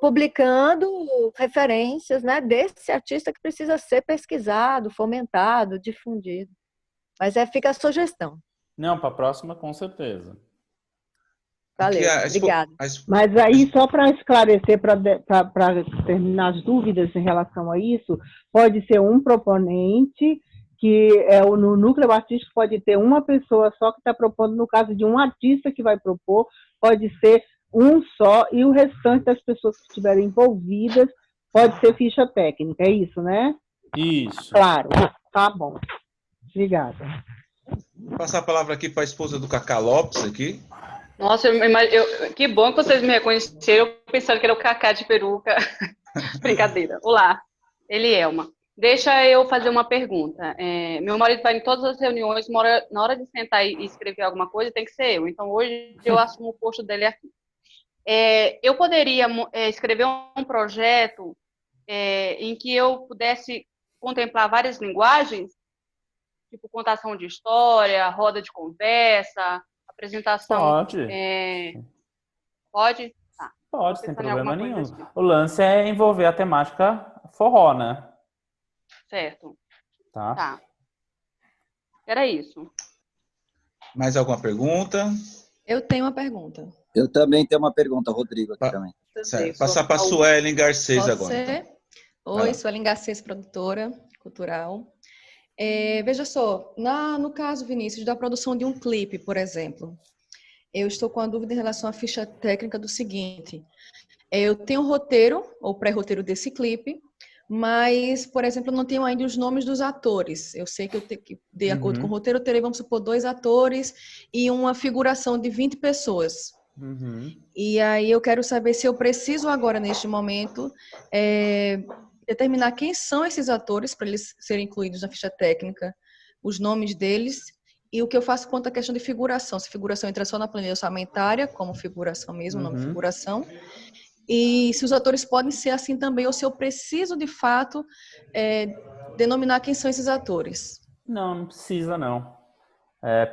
Publicando referências, né, desse artista que precisa ser pesquisado, fomentado, difundido. Mas fica a sugestão. Não, para a próxima, com certeza. Valeu, obrigada. Mas aí, só para esclarecer, para terminar as dúvidas em relação a isso, pode ser um proponente, que no núcleo artístico pode ter uma pessoa só que está propondo, no caso de um artista que vai propor, pode ser um só, e o restante das pessoas que estiverem envolvidas pode ser ficha técnica, é isso, né? Isso. Claro, tá bom. Obrigada. Vou passar a palavra aqui para a esposa do Cacá Lopes aqui. Nossa, que bom que vocês me reconheceram, pensando que era o Cacá de peruca. Brincadeira. Olá, Elielma. Deixa eu fazer uma pergunta. Meu marido vai em todas as reuniões, na hora de sentar e escrever alguma coisa, tem que ser eu. Então, hoje, eu assumo o posto dele aqui. Eu poderia escrever um projeto em que eu pudesse contemplar várias linguagens, tipo contação de história, roda de conversa, apresentação. Pode. Pode? Tá. Pode, sem problema nenhum. O lance é envolver a temática forró, né? Certo. Tá. Era isso. Mais alguma pergunta? Eu tenho uma pergunta. Eu também tenho uma pergunta, Rodrigo, aqui também. Certo. Passar para a Suelen Garcês Pode agora. Então. Oi, Suelen Garcês, produtora cultural. Veja só, no caso, Vinícius, da produção de um clipe, por exemplo, eu estou com a dúvida em relação à ficha técnica do seguinte. Eu tenho um roteiro, ou pré-roteiro desse clipe, mas, por exemplo, eu não tenho ainda os nomes dos atores. Eu sei que de acordo com o roteiro, eu terei, vamos supor, 2 atores e uma figuração de 20 pessoas. E aí eu quero saber se eu preciso agora, neste momento, determinar quem são esses atores, para eles serem incluídos na ficha técnica, os nomes deles, e o que eu faço quanto à questão de figuração. Se figuração entra só na planilha orçamentária, como figuração mesmo, nome figuração, e se os atores podem ser assim também, ou se eu preciso, de fato, denominar quem são esses atores. Não precisa, não.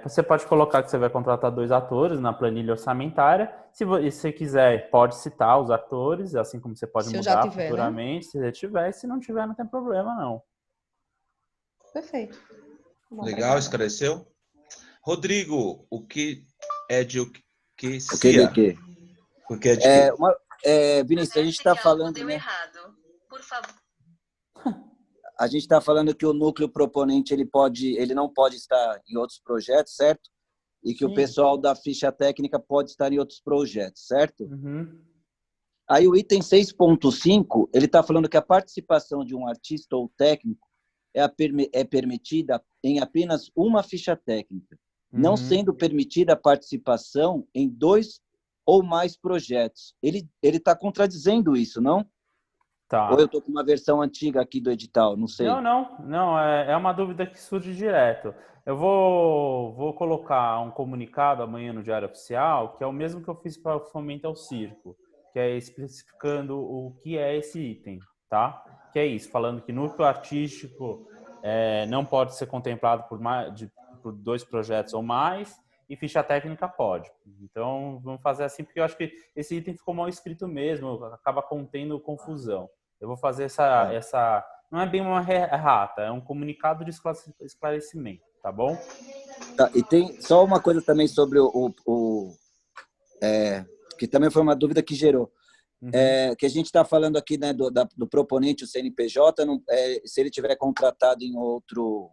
Você pode colocar que você vai contratar 2 atores na planilha orçamentária. Se você quiser, pode citar os atores, assim como você pode mudar futuramente, né? Se você tiver. Se não tiver, não tem problema, não. Perfeito. Bom, legal, esclareceu. Rodrigo, o que é de o que se O que? Porque é de quê? Vinícius, a gente está falando, né? Errado. Por favor. A gente está falando que o núcleo proponente ele não pode estar em outros projetos, certo? E que o pessoal da ficha técnica pode estar em outros projetos, certo? Aí o item 6.5, ele está falando que a participação de um artista ou técnico é permitida em apenas uma ficha técnica, não sendo permitida a participação em 2 ou mais projetos. Ele está contradizendo isso, não? Tá. Ou eu estou com uma versão antiga aqui do edital, não sei. Não, é uma dúvida que surge direto. Eu vou colocar um comunicado amanhã no Diário Oficial, que é o mesmo que eu fiz para o Fomento ao Circo, que é especificando o que é esse item, tá? Que é isso, falando que núcleo artístico não pode ser contemplado por 2 projetos ou mais, e ficha técnica pode. Então, vamos fazer assim, porque eu acho que esse item ficou mal escrito mesmo, acaba contendo confusão. Eu vou fazer essa não é bem uma errata, é um comunicado de esclarecimento, tá bom? Tá, e tem só uma coisa também sobre que também foi uma dúvida que gerou. Que a gente está falando aqui, né, do proponente, o CNPJ, se ele tiver contratado em outro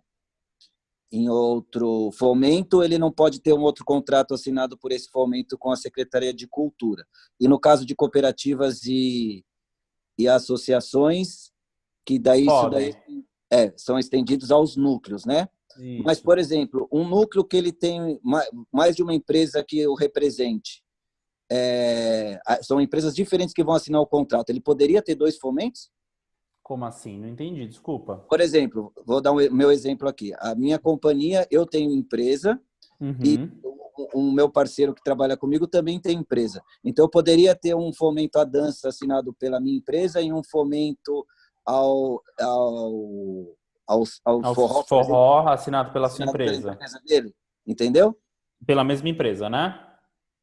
fomento, ele não pode ter um outro contrato assinado por esse fomento com a Secretaria de Cultura. E no caso de cooperativas e associações, que daí são estendidos aos núcleos, né? Isso. Mas, por exemplo, um núcleo que ele tem mais de uma empresa que o represente, são empresas diferentes que vão assinar o contrato, ele poderia ter 2 fomentos? Como assim? Não entendi, desculpa. Por exemplo, vou dar o meu exemplo aqui. A minha companhia, eu tenho empresa e o meu parceiro que trabalha comigo também tem empresa. Então, eu poderia ter um fomento à dança assinado pela minha empresa e um fomento ao forró assinado pela sua empresa. Pela empresa dele, entendeu? Pela mesma empresa, né?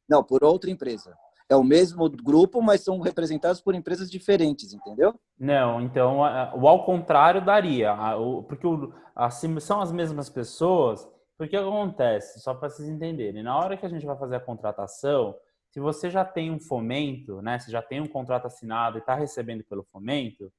Não, por outra empresa. É o mesmo grupo, mas são representados por empresas diferentes, entendeu? Não, então, o ao contrário daria, porque são as mesmas pessoas Porque o que acontece, só para vocês entenderem, na hora que a gente vai fazer a contratação, se você já tem um fomento, né, se já tem um contrato assinado e está recebendo pelo fomento,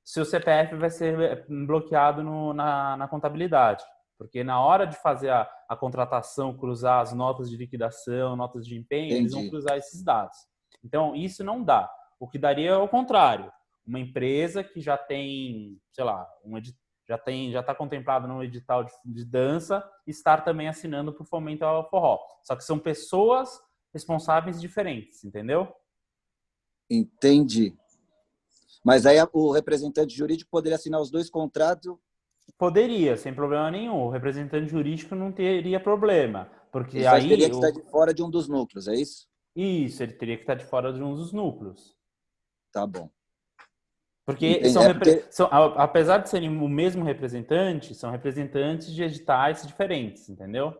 seu CPF vai ser bloqueado na contabilidade. Porque na hora de fazer a contratação, cruzar as notas de liquidação, notas de empenho, eles vão cruzar esses dados. Então, isso não dá. O que daria é o contrário. Uma empresa que já tem, sei lá, já está contemplado no edital de dança, estar também assinando por fomento ao forró. Só que são pessoas responsáveis diferentes, entendeu? Entendi. Mas aí o representante jurídico poderia assinar os dois contratos? Poderia, sem problema nenhum. O representante jurídico não teria problema. Porque ele aí... teria que estar de fora de um dos núcleos, é isso? Isso, ele teria que estar de fora de um dos núcleos. Tá bom. Porque, apesar de serem o mesmo representante, são representantes de editais diferentes, entendeu?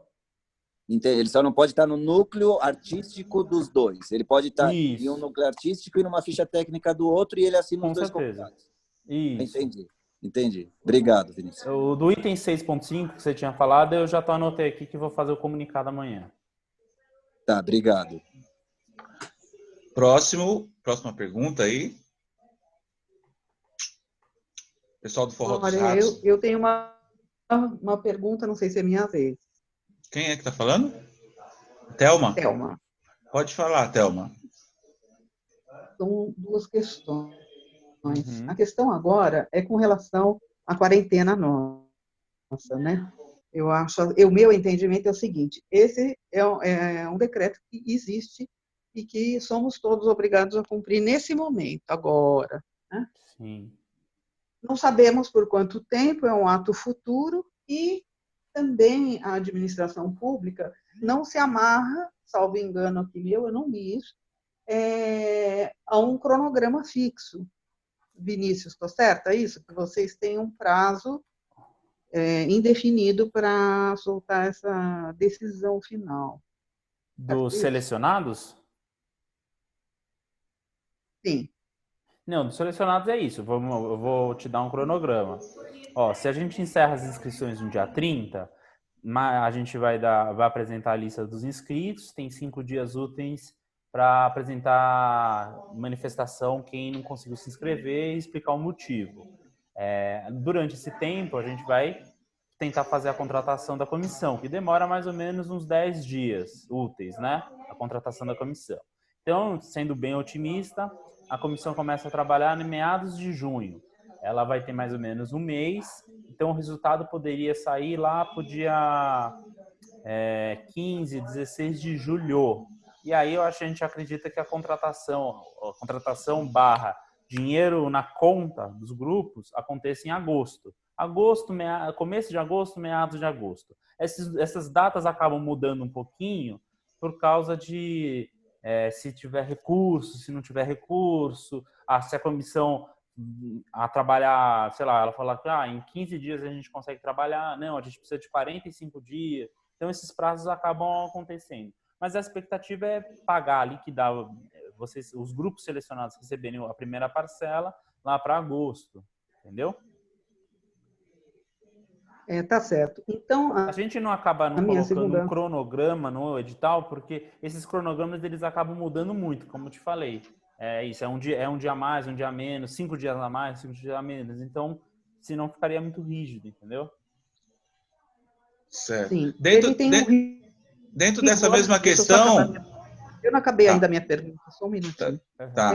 Ele só não pode estar no núcleo artístico dos dois. Ele pode estar em um núcleo artístico e numa ficha técnica do outro e ele assina os dois contratos. Isso. Entendi. Obrigado, Vinícius. O do item 6.5 que você tinha falado, eu já anotei aqui que vou fazer o comunicado amanhã. Tá, obrigado. Próxima pergunta aí. Pessoal do Forró dos Ratos. Eu tenho uma pergunta, não sei se é minha vez. Quem é que está falando? Thelma? Thelma. Pode falar, Thelma. São duas questões. A questão agora é com relação à quarentena nossa, né? O meu entendimento é o seguinte: esse é um decreto que existe e que somos todos obrigados a cumprir nesse momento, agora. Né? Sim. Não sabemos por quanto tempo, é um ato futuro e também a administração pública não se amarra, salvo engano aqui meu, eu não li isso, a um cronograma fixo. Vinícius, estou certa? Isso? Que vocês têm um prazo indefinido para soltar essa decisão final. Dos selecionados? Sim. Não, dos selecionados é isso. Eu vou te dar um cronograma. Ó, se a gente encerra as inscrições no dia 30, a gente vai apresentar a lista dos inscritos, tem 5 dias úteis para apresentar manifestação quem não conseguiu se inscrever e explicar o motivo. Durante esse tempo, a gente vai tentar fazer a contratação da comissão, que demora mais ou menos uns 10 dias úteis, né? A contratação da comissão. Então, sendo bem otimista, a comissão começa a trabalhar em meados de junho. Ela vai ter mais ou menos um mês, então o resultado poderia sair lá para o dia 15, 16 de julho. E aí a gente acredita que a contratação barra dinheiro na conta dos grupos aconteça em agosto. Começo de agosto, meados de agosto. Essas datas acabam mudando um pouquinho por causa de se tiver recurso, se não tiver recurso, se a comissão a trabalhar, sei lá, ela fala que em 15 dias a gente consegue trabalhar, não, a gente precisa de 45 dias. Então esses prazos acabam acontecendo. Mas a expectativa é pagar, liquidar os grupos selecionados receberem a primeira parcela lá para agosto, entendeu? Tá certo. Então, a gente não acaba colocando um cronograma no edital, porque esses cronogramas eles acabam mudando muito, como eu te falei. Isso, é um dia a mais, um dia a menos, 5 dias a mais, 5 dias a menos. Então, senão ficaria muito rígido, entendeu? Certo. Sim. Dentro dessa mesma questão... Eu não acabei ainda a minha pergunta, só um minutinho. Tá.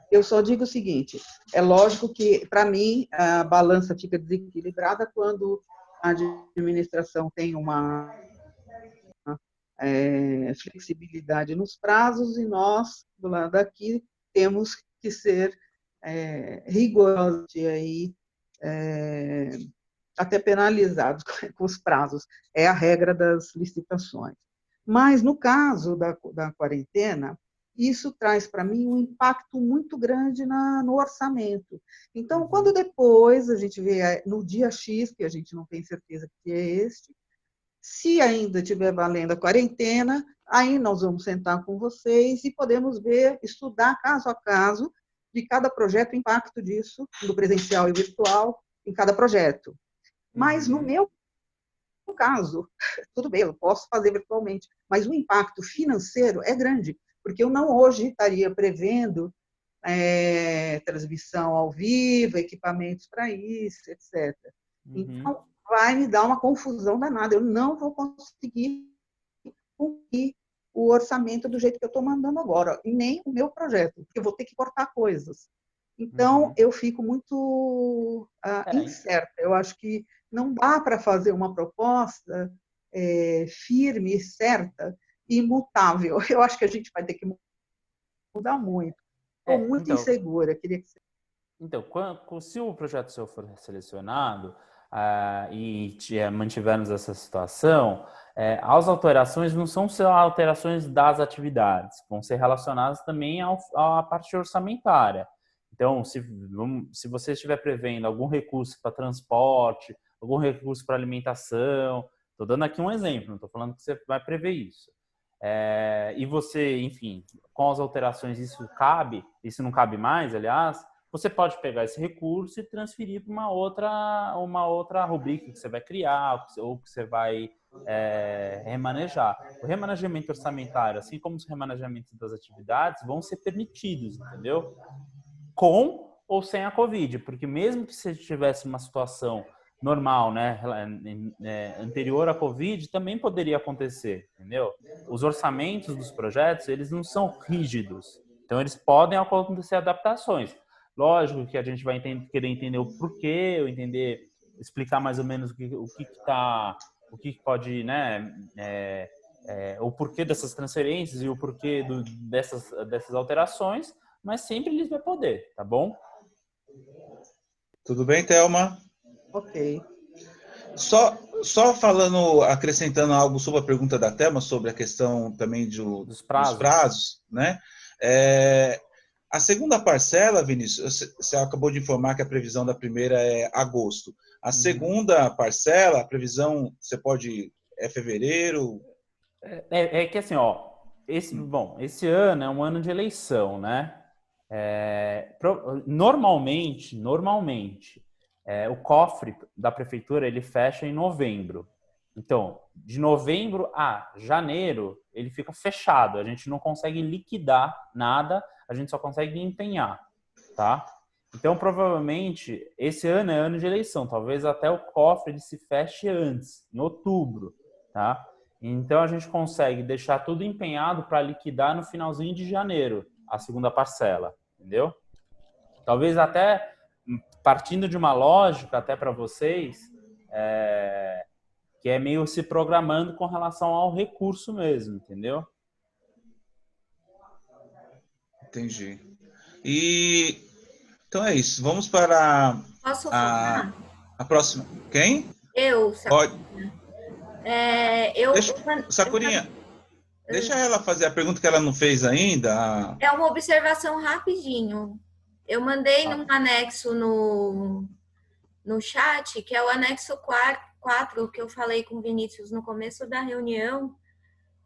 Eu só digo o seguinte, é lógico que, para mim, a balança fica desequilibrada quando a administração tem uma flexibilidade nos prazos e nós, do lado daqui, temos que ser rigorosos e aí, até penalizados com os prazos. É a regra das licitações. Mas, no caso da quarentena, isso traz para mim um impacto muito grande no orçamento. Então, quando depois a gente vê no dia X, que a gente não tem certeza que é este, se ainda estiver valendo a quarentena, aí nós vamos sentar com vocês e podemos estudar caso a caso de cada projeto, o impacto disso, do presencial e virtual, em cada projeto. Mas, no meu caso, tudo bem, eu posso fazer virtualmente, mas o impacto financeiro é grande, porque eu não hoje estaria prevendo transmissão ao vivo, equipamentos para isso, etc. Então, vai me dar uma confusão danada. Eu não vou conseguir cumprir o orçamento do jeito que eu estou mandando agora, e nem o meu projeto, porque eu vou ter que cortar coisas. Então, eu fico muito incerta. Eu acho que não dá para fazer uma proposta firme, certa e imutável. Eu acho que a gente vai ter que mudar muito. Estou muito insegura. Queria que você... Então, se o projeto seu for selecionado e mantivermos essa situação, as alterações não são só alterações das atividades, vão ser relacionadas também à parte orçamentária. Então, se você estiver prevendo algum recurso para transporte, algum recurso para alimentação, estou dando aqui um exemplo, não estou falando que você vai prever isso. E você, enfim, com as alterações isso não cabe mais, aliás, você pode pegar esse recurso e transferir para uma outra rubrica que você vai criar ou que você vai remanejar. O remanejamento orçamentário, assim como os remanejamentos das atividades, vão ser permitidos, entendeu? Com ou sem a Covid, porque mesmo que você tivesse uma situação normal, né, anterior à Covid, também poderia acontecer, entendeu? Os orçamentos dos projetos, eles não são rígidos, então eles podem acontecer adaptações. Lógico que a gente vai querer entender o porquê, explicar mais ou menos o que pode, né, o porquê dessas transferências e o porquê dessas alterações, mas sempre eles vão poder, tá bom? Tudo bem, Thelma? Ok. Só acrescentando algo sobre a pergunta da Thelma, sobre a questão também dos prazos, né? A segunda parcela, Vinícius, você acabou de informar que a previsão da primeira é agosto. A segunda parcela, a previsão, é fevereiro? É que assim, esse ano é um ano de eleição, né? Normalmente, o cofre da prefeitura ele fecha em novembro. Então, de novembro a janeiro, ele fica fechado. A gente não consegue liquidar nada, a gente só consegue empenhar, tá? Então, provavelmente, esse ano é ano de eleição. Talvez até o cofre ele se feche antes, em outubro, tá? Então, a gente consegue deixar tudo empenhado para liquidar no finalzinho de janeiro, a segunda parcela, entendeu? Talvez até, partindo de uma lógica até para vocês, que é meio se programando com relação ao recurso mesmo, entendeu? Entendi. Então é isso. Vamos para a próxima. Quem? Eu, Pode. Sakurinha, deixa ela fazer a pergunta que ela não fez ainda. É uma observação rapidinho. Eu mandei num anexo no chat, que é o anexo 4, que eu falei com o Vinícius no começo da reunião,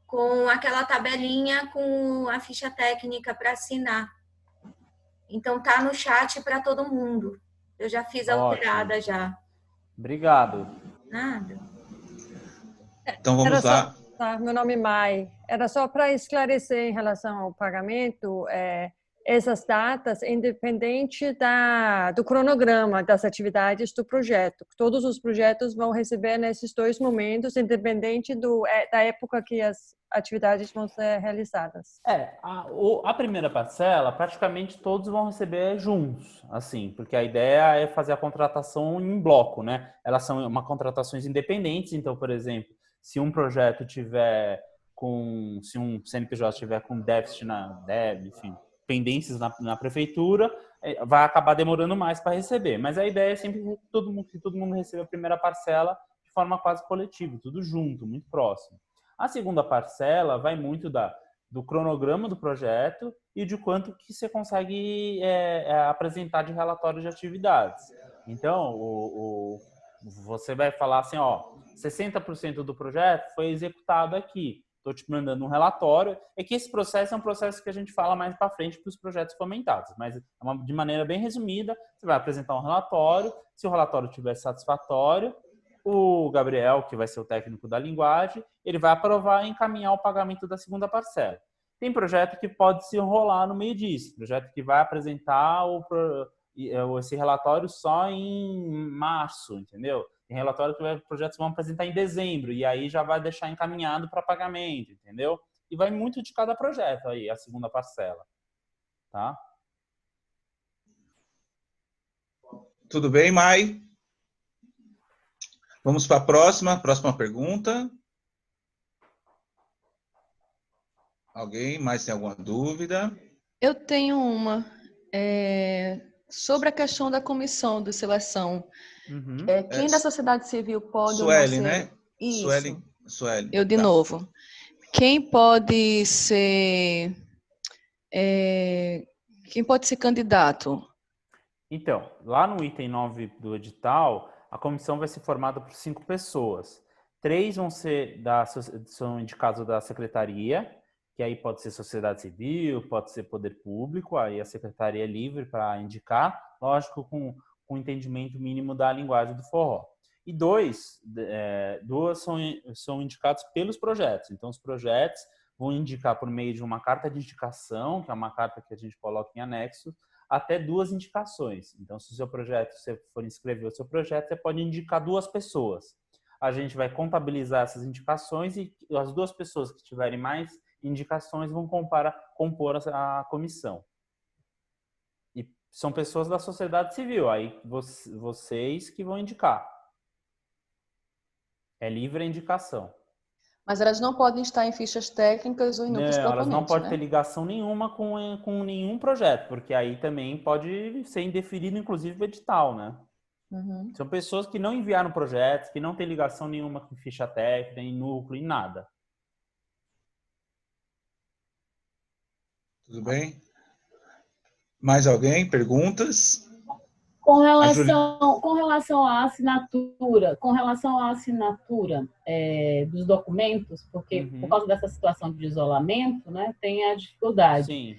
com aquela tabelinha com a ficha técnica para assinar. Então, tá no chat para todo mundo. Eu já fiz a alterada já. Obrigado. Nada. Então, vamos lá. Meu nome é Mai. Era só para esclarecer em relação ao pagamento, essas datas, independente do cronograma das atividades do projeto. Todos os projetos vão receber nesses dois momentos, independente da época que as atividades vão ser realizadas. A primeira parcela, praticamente todos vão receber juntos, assim, porque a ideia é fazer a contratação em bloco, né? Elas são contratações independentes, então, por exemplo, se um projeto tiver se um CNPJ tiver com déficit enfim, pendências na prefeitura, vai acabar demorando mais para receber. Mas a ideia é sempre que todo mundo receba a primeira parcela de forma quase coletiva, tudo junto, muito próximo. A segunda parcela vai muito do cronograma do projeto e de quanto que você consegue apresentar de relatório de atividades. Então, você vai falar assim, 60% do projeto foi executado aqui. Estou te mandando um relatório. É que esse processo é um processo que a gente fala mais para frente para os projetos fomentados, mas de maneira bem resumida, você vai apresentar um relatório. Se o relatório estiver satisfatório, o Gabriel, que vai ser o técnico da linguagem, ele vai aprovar e encaminhar o pagamento da segunda parcela. Tem projeto que pode se enrolar no meio disso, projeto que vai apresentar esse relatório só em março, entendeu? Tem relatório que projetos vão apresentar em dezembro, e aí já vai deixar encaminhado para pagamento, entendeu? E vai muito de cada projeto aí, a segunda parcela. Tá? Tudo bem, Mai? Vamos para a próxima pergunta. Alguém mais tem alguma dúvida? Eu tenho uma. Sobre a questão da comissão de seleção. Quem da sociedade civil pode Sueli, ou não ser... né? Isso. Sueli. Eu de novo. Quem pode ser... Quem pode ser candidato? Então, lá no item 9 do edital, a comissão vai ser formada por 5 pessoas. 3 são indicados da secretaria, que aí pode ser sociedade civil, pode ser poder público, aí a secretaria é livre para indicar, lógico, com o entendimento mínimo da linguagem do forró. E 2 são indicados pelos projetos. Então, os projetos vão indicar por meio de uma carta de indicação, que é uma carta que a gente coloca em anexo, até 2 indicações. Então, se o seu projeto, você for inscrever o seu projeto, você pode indicar 2 pessoas. A gente vai contabilizar essas indicações e as 2 pessoas que tiverem mais indicações vão compor a comissão. E são pessoas da sociedade civil, aí vocês que vão indicar. É livre a indicação. Mas elas não podem estar em fichas técnicas ou em núcleos proponentes, elas não podem ter né? ligação nenhuma com nenhum projeto, porque aí também pode ser indeferido, inclusive, o edital, né? Uhum. São pessoas que não enviaram projetos, que não têm ligação nenhuma com ficha técnica, em núcleo, em nada. Tudo bem? Mais alguém? Perguntas? Com relação à assinatura, dos documentos, porque por causa dessa situação de isolamento, né, tem a dificuldade. Sim.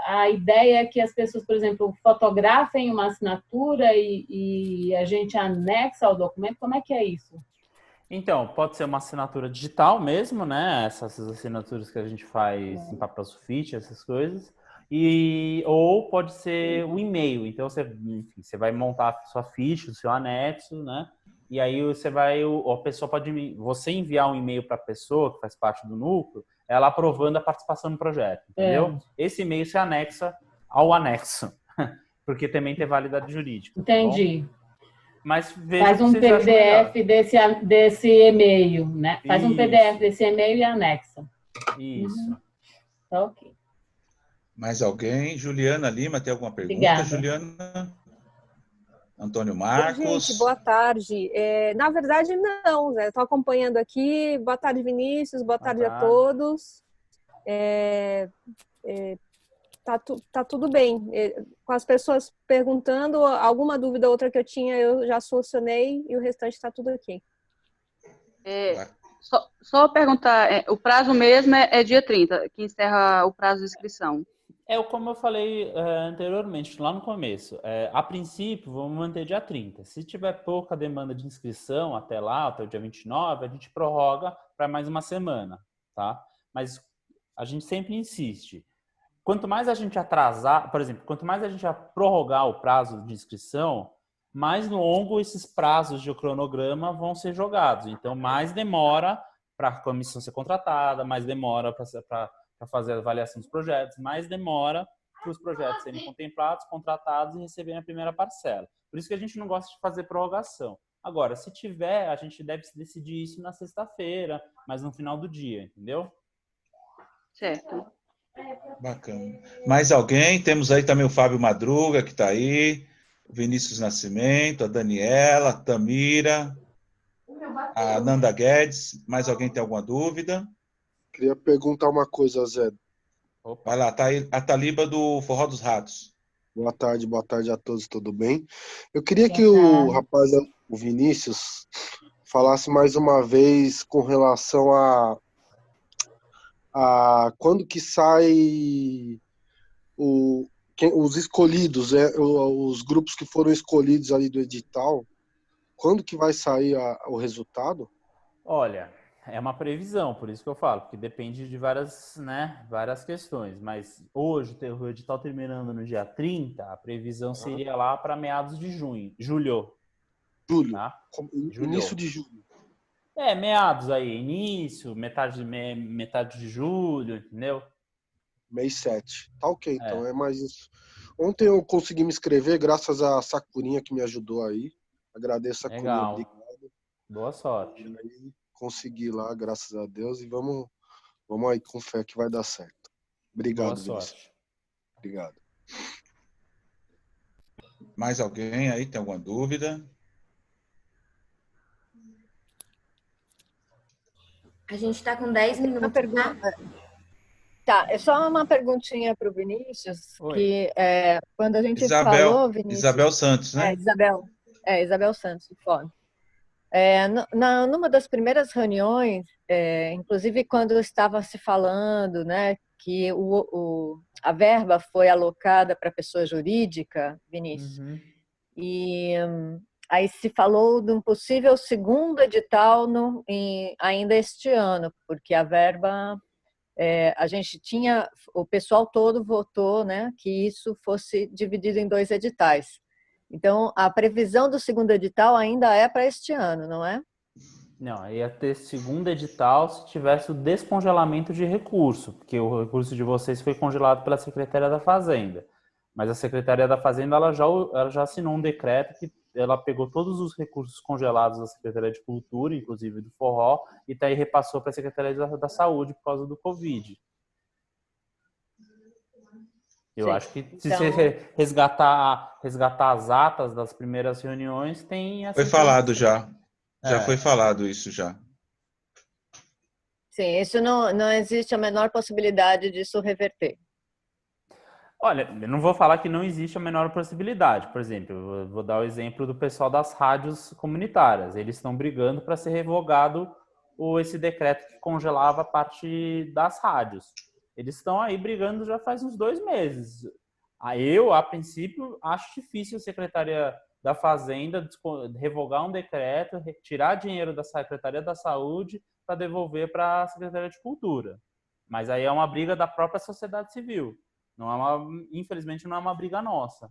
A ideia é que as pessoas, por exemplo, fotografem uma assinatura e a gente anexa ao documento. Como é que é isso? Então, pode ser uma assinatura digital mesmo, né? Essas assinaturas que a gente faz em papel sulfite, essas coisas. Ou pode ser o e-mail. Então, você vai montar a sua ficha, o seu anexo, né? E aí a pessoa pode... Você enviar um e-mail para a pessoa que faz parte do núcleo, ela aprovando a participação no projeto, entendeu? Esse e-mail se anexa ao anexo, porque também tem validade jurídica. Entendi. Tá bom? Mas faz um PDF desse e-mail, né? Faz um PDF desse e-mail e anexa. Isso. Tá ok. Mais alguém? Juliana Lima, tem alguma pergunta? Obrigada. Juliana? Antônio Marcos? Gente, boa tarde. Na verdade, não, né? Estou acompanhando aqui. Boa tarde, Vinícius. Boa tarde a todos. Tá tudo bem. Com as pessoas perguntando, alguma dúvida ou outra que eu tinha, eu já solucionei e o restante está tudo aqui. Só perguntar, o prazo mesmo é dia 30, que encerra o prazo de inscrição. Como eu falei anteriormente, lá no começo. A princípio, vamos manter dia 30. Se tiver pouca demanda de inscrição até o dia 29, a gente prorroga para mais uma semana, tá? Mas a gente sempre insiste. Quanto mais a gente atrasar, por exemplo, quanto mais a gente prorrogar o prazo de inscrição, mais longo esses prazos de cronograma vão ser jogados. Então, mais demora para a comissão ser contratada, mais demora para fazer a avaliação dos projetos, mais demora para os projetos serem contemplados, contratados e receberem a primeira parcela. Por isso que a gente não gosta de fazer prorrogação. Agora, se tiver, a gente deve decidir isso na sexta-feira, mas no final do dia, entendeu? Certo. Bacana. Mais alguém? Temos aí também o Fábio Madruga, que está aí, o Vinícius Nascimento, a Daniela, a Tamira, a Nanda Guedes. Mais alguém tem alguma dúvida? Queria perguntar uma coisa, Zé. Vai lá, tá aí a Taliba do Forró dos Ratos. Boa tarde a todos, tudo bem? Eu queria que o rapaz, o Vinícius, falasse mais uma vez com relação a quando que sai os escolhidos, os grupos que foram escolhidos ali do edital, quando que vai sair o resultado? Olha, é uma previsão, por isso que eu falo, porque depende de várias questões. Mas hoje, o edital terminando no dia 30, a previsão seria lá para meados de julho. Julho, tá? Início de julho. Meados aí, início, metade de julho, entendeu? Mês 7. Tá ok, então é mais isso. Ontem eu consegui me inscrever, graças a Sakurinha que me ajudou aí. Agradeço a Sakurinha, obrigado. Boa sorte. E aí, consegui lá, graças a Deus, e vamos aí com fé que vai dar certo. Obrigado, Boa sorte. Obrigado. Mais alguém aí tem alguma dúvida? A gente está com 10 minutos. Tá, é só uma perguntinha para o Vinícius, que quando a gente falou, Vinícius... Isabel Santos, né? Isabel Santos, foda. Numa das primeiras reuniões, inclusive quando estava se falando, né, que a verba foi alocada para pessoa jurídica, Vinícius, e aí se falou de um possível segundo edital ainda este ano, porque a verba... a gente tinha, o pessoal todo votou, né, que isso fosse dividido em 2 editais. Então, a previsão do segundo edital ainda é para este ano, não é? Não, ia ter segundo edital se tivesse o descongelamento de recurso, porque o recurso de vocês foi congelado pela Secretaria da Fazenda. Mas a Secretaria da Fazenda ela já assinou um decreto que ela pegou todos os recursos congelados da Secretaria de Cultura, inclusive do Forró, e daí repassou para a Secretaria da Saúde por causa do Covid. Eu acho que se você resgatar as atas das primeiras reuniões, tem... Foi falado já. Já foi falado isso já. Sim, isso não existe a menor possibilidade disso reverter. Olha, eu não vou falar que não existe a menor possibilidade. Por exemplo, eu vou dar o exemplo do pessoal das rádios comunitárias. Eles estão brigando para ser revogado esse decreto que congelava a parte das rádios. Eles estão aí brigando já faz uns 2 meses. Eu, a princípio, acho difícil a Secretaria da Fazenda revogar um decreto, retirar dinheiro da Secretaria da Saúde para devolver para a Secretaria de Cultura. Mas aí é uma briga da própria sociedade civil. Infelizmente, não é uma briga nossa.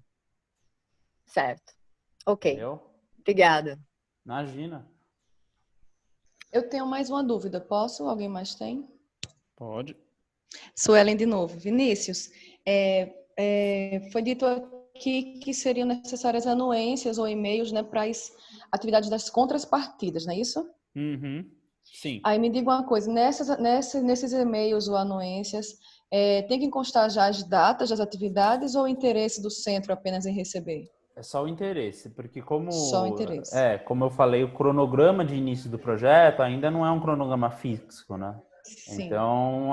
Certo. Ok. Entendeu? Obrigada. Imagina. Eu tenho mais uma dúvida. Posso? Alguém mais tem? Pode. Suelen de novo. Vinícius, foi dito aqui que seriam necessárias anuências ou e-mails, né, para as atividades das contrapartidas, não é isso? Sim. Aí me diga uma coisa, nesses e-mails ou anuências, tem que constar já as datas das atividades ou o interesse do centro apenas em receber? É só o interesse, porque Só o interesse. Como eu falei, o cronograma de início do projeto ainda não é um cronograma fixo, né? Sim. Então,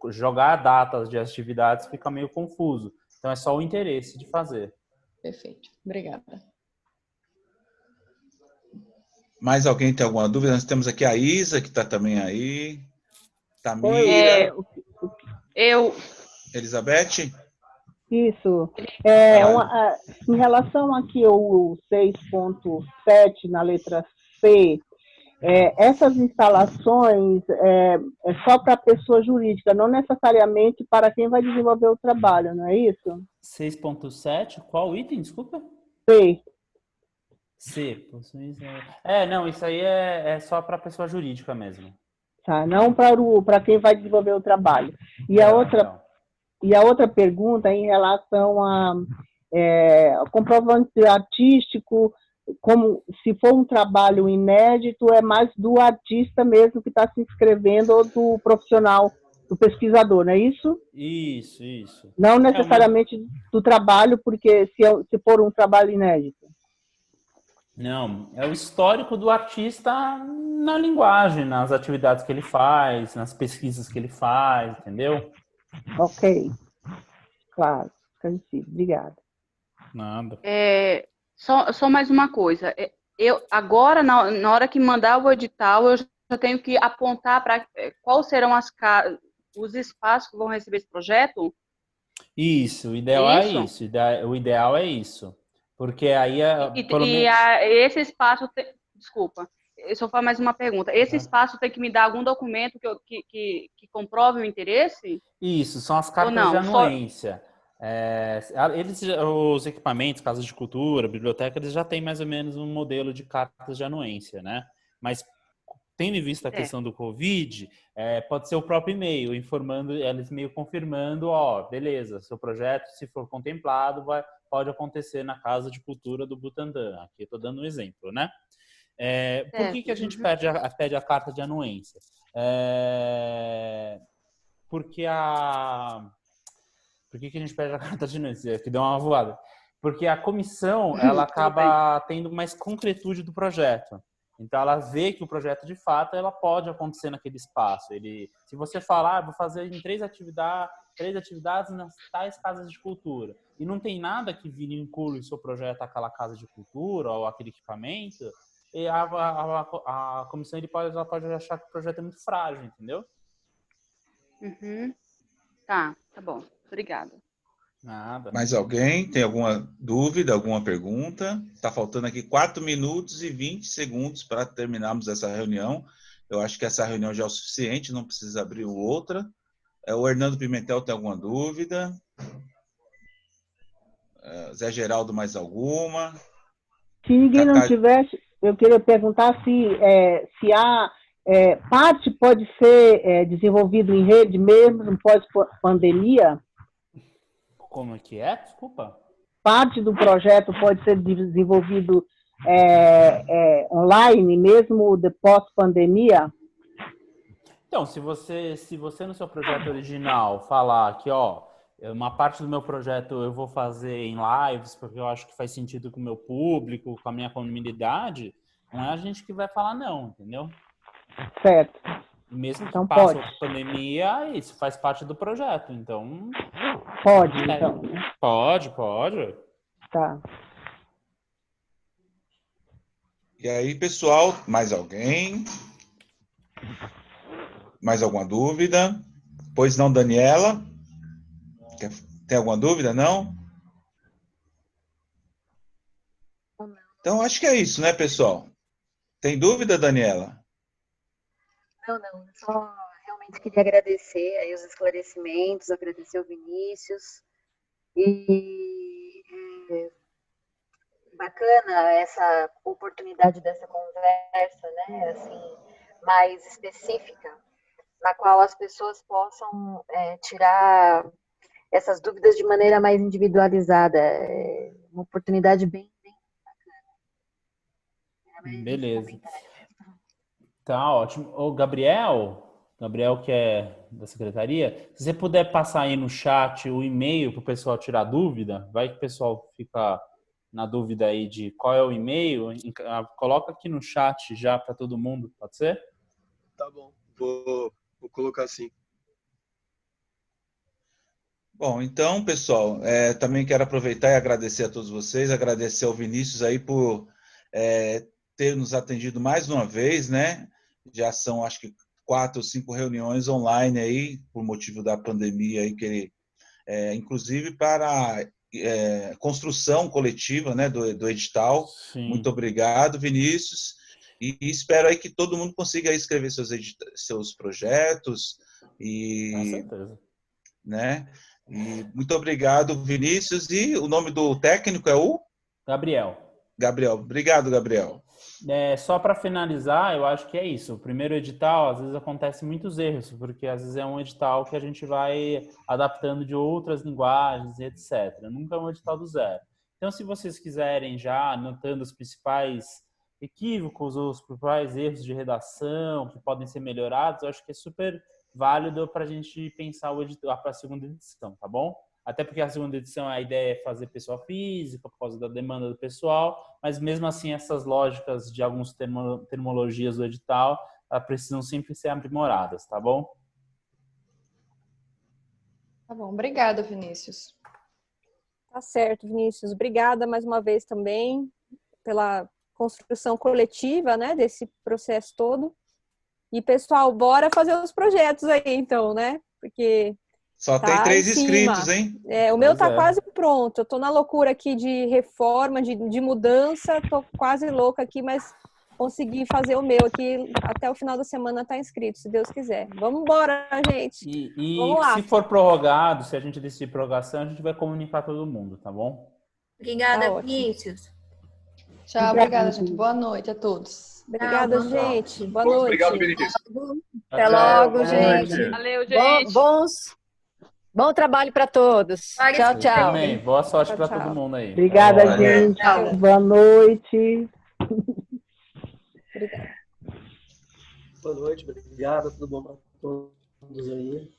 jogar datas de atividades fica meio confuso. Então, é só o interesse de fazer. Perfeito. Obrigada. Mais alguém tem alguma dúvida? Nós temos aqui a Isa, que está também aí. Tamira. Elizabeth? Isso. Em relação aqui ao 6.7, na letra C, essas instalações é só para pessoa jurídica, não necessariamente para quem vai desenvolver o trabalho, não é isso? 6.7, qual item, desculpa? C. Não, isso aí é só para pessoa jurídica mesmo. Tá, não para quem vai desenvolver o trabalho. E a outra pergunta é em relação a comprovante artístico, como se for um trabalho inédito, é mais do artista mesmo que está se inscrevendo ou do profissional, do pesquisador, não é isso? Isso. Não necessariamente do trabalho, porque se for um trabalho inédito. Não, é o histórico do artista na linguagem, nas atividades que ele faz, nas pesquisas que ele faz, entendeu? Ok. Claro, esclarecido. Obrigada. Nada. Só mais uma coisa. Agora, na hora que mandar o edital, eu já tenho que apontar para quais serão os espaços que vão receber esse projeto? Isso, o ideal é isso. O ideal é isso. Porque aí... esse espaço... Desculpa, eu só faço mais uma pergunta. Esse espaço tem que me dar algum documento que comprove o interesse? Isso, são as cartas de anuência. Os equipamentos, casas de cultura, biblioteca, eles já têm mais ou menos um modelo de cartas de anuência, né? Mas, tendo em vista a questão do Covid, pode ser o próprio e-mail, informando, eles meio confirmando, beleza, seu projeto, se for contemplado, pode acontecer na Casa de Cultura do Butantã. Aqui eu estou dando um exemplo, né? Por que a gente pede a carta de anuência? Por que a gente pede a carta de anuência? Que deu uma voada. Porque a comissão, ela acaba tendo mais concretude do projeto. Então, ela vê que o projeto, de fato, ela pode acontecer naquele espaço. Se você falar, vou fazer em 3 atividades nas tais casas de cultura, e não tem nada que vincule o seu projeto àquela casa de cultura ou aquele equipamento, e a comissão ela pode achar que o projeto é muito frágil, entendeu? Tá bom. Obrigada. Nada. Mais alguém tem alguma dúvida, alguma pergunta? Está faltando aqui 4 minutos e 20 segundos para terminarmos essa reunião. Eu acho que essa reunião já é o suficiente, não precisa abrir outra. O Hernando Pimentel tem alguma dúvida? Zé Geraldo, mais alguma? Se ninguém não tivesse, eu queria perguntar se há parte pode ser desenvolvido em rede mesmo pós-pandemia? Como é que é? Desculpa. Parte do projeto pode ser desenvolvido online mesmo pós-pandemia? Então, se você no seu projeto original falar que, uma parte do meu projeto eu vou fazer em lives, porque eu acho que faz sentido com o meu público, com a minha comunidade, não é a gente que vai falar não, entendeu? Certo. Mesmo que passe a pandemia, isso faz parte do projeto, então... Pode, então. Pode. Tá. E aí, pessoal, mais alguém? Mais alguma dúvida? Pois não, Daniela? Tem alguma dúvida, não? Então, acho que é isso, né, pessoal? Tem dúvida, Daniela? Não. Só realmente queria agradecer aí os esclarecimentos, agradecer ao Vinícius. E bacana essa oportunidade dessa conversa, né? Assim, mais específica, na qual as pessoas possam tirar essas dúvidas de maneira mais individualizada. É uma oportunidade bem bacana. Beleza. Tá ótimo. O Gabriel, que é da secretaria, se você puder passar aí no chat o e-mail para o pessoal tirar dúvida, vai que o pessoal fica na dúvida aí de qual é o e-mail, coloca aqui no chat já para todo mundo, pode ser? Tá bom, vou colocar assim. Bom, então, pessoal, também quero aproveitar e agradecer a todos vocês, agradecer ao Vinícius aí por ter nos atendido mais uma vez, né? Já são, acho que, 4 ou 5 reuniões online aí, por motivo da pandemia aí, que ele, inclusive para construção coletiva, né, do edital. Sim. Muito obrigado, Vinícius, e espero aí que todo mundo consiga aí escrever seus projetos e, com certeza, né? E muito obrigado, Vinícius. E o nome do técnico é o? Gabriel. Obrigado, Gabriel. Só para finalizar, eu acho que é isso. O primeiro edital, às vezes acontece muitos erros, porque às vezes é um edital que a gente vai adaptando de outras linguagens, etc. Nunca é um edital do zero. Então, se vocês quiserem já anotando os principais equívocos, os principais erros de redação que podem ser melhorados, eu acho que é super válido para a gente pensar o edital para a segunda edição, tá bom? Até porque a segunda edição, a ideia é fazer pessoa física, por causa da demanda do pessoal, mas mesmo assim essas lógicas de algumas terminologias do edital precisam sempre ser aprimoradas, tá bom? Tá bom, obrigada, Vinícius. Tá certo, Vinícius. Obrigada mais uma vez também pela construção coletiva, né, desse processo todo. E, pessoal, bora fazer os projetos aí, então, né? Porque Só tem 3 inscritos, hein? O meu tá quase pronto. Eu tô na loucura aqui de reforma, de mudança. Tô quase louca aqui, mas consegui fazer o meu aqui. Até o final da semana tá inscrito, se Deus quiser. Vamos embora, gente. E Vamos lá. se for prorrogado, se a gente decidir prorrogação, a gente vai comunicar todo mundo, tá bom? Obrigada, Vinícius. Tchau, obrigada, gente. Boa noite a todos. Obrigada, gente. Boa noite. Obrigado, Vinícius. Até logo, gente. Valeu, gente. Bom trabalho para todos. Tchau, tchau. Também. Boa sorte para todo mundo aí. Obrigada, gente. Tchau. Boa noite. Boa noite, obrigado. Tudo bom para todos aí.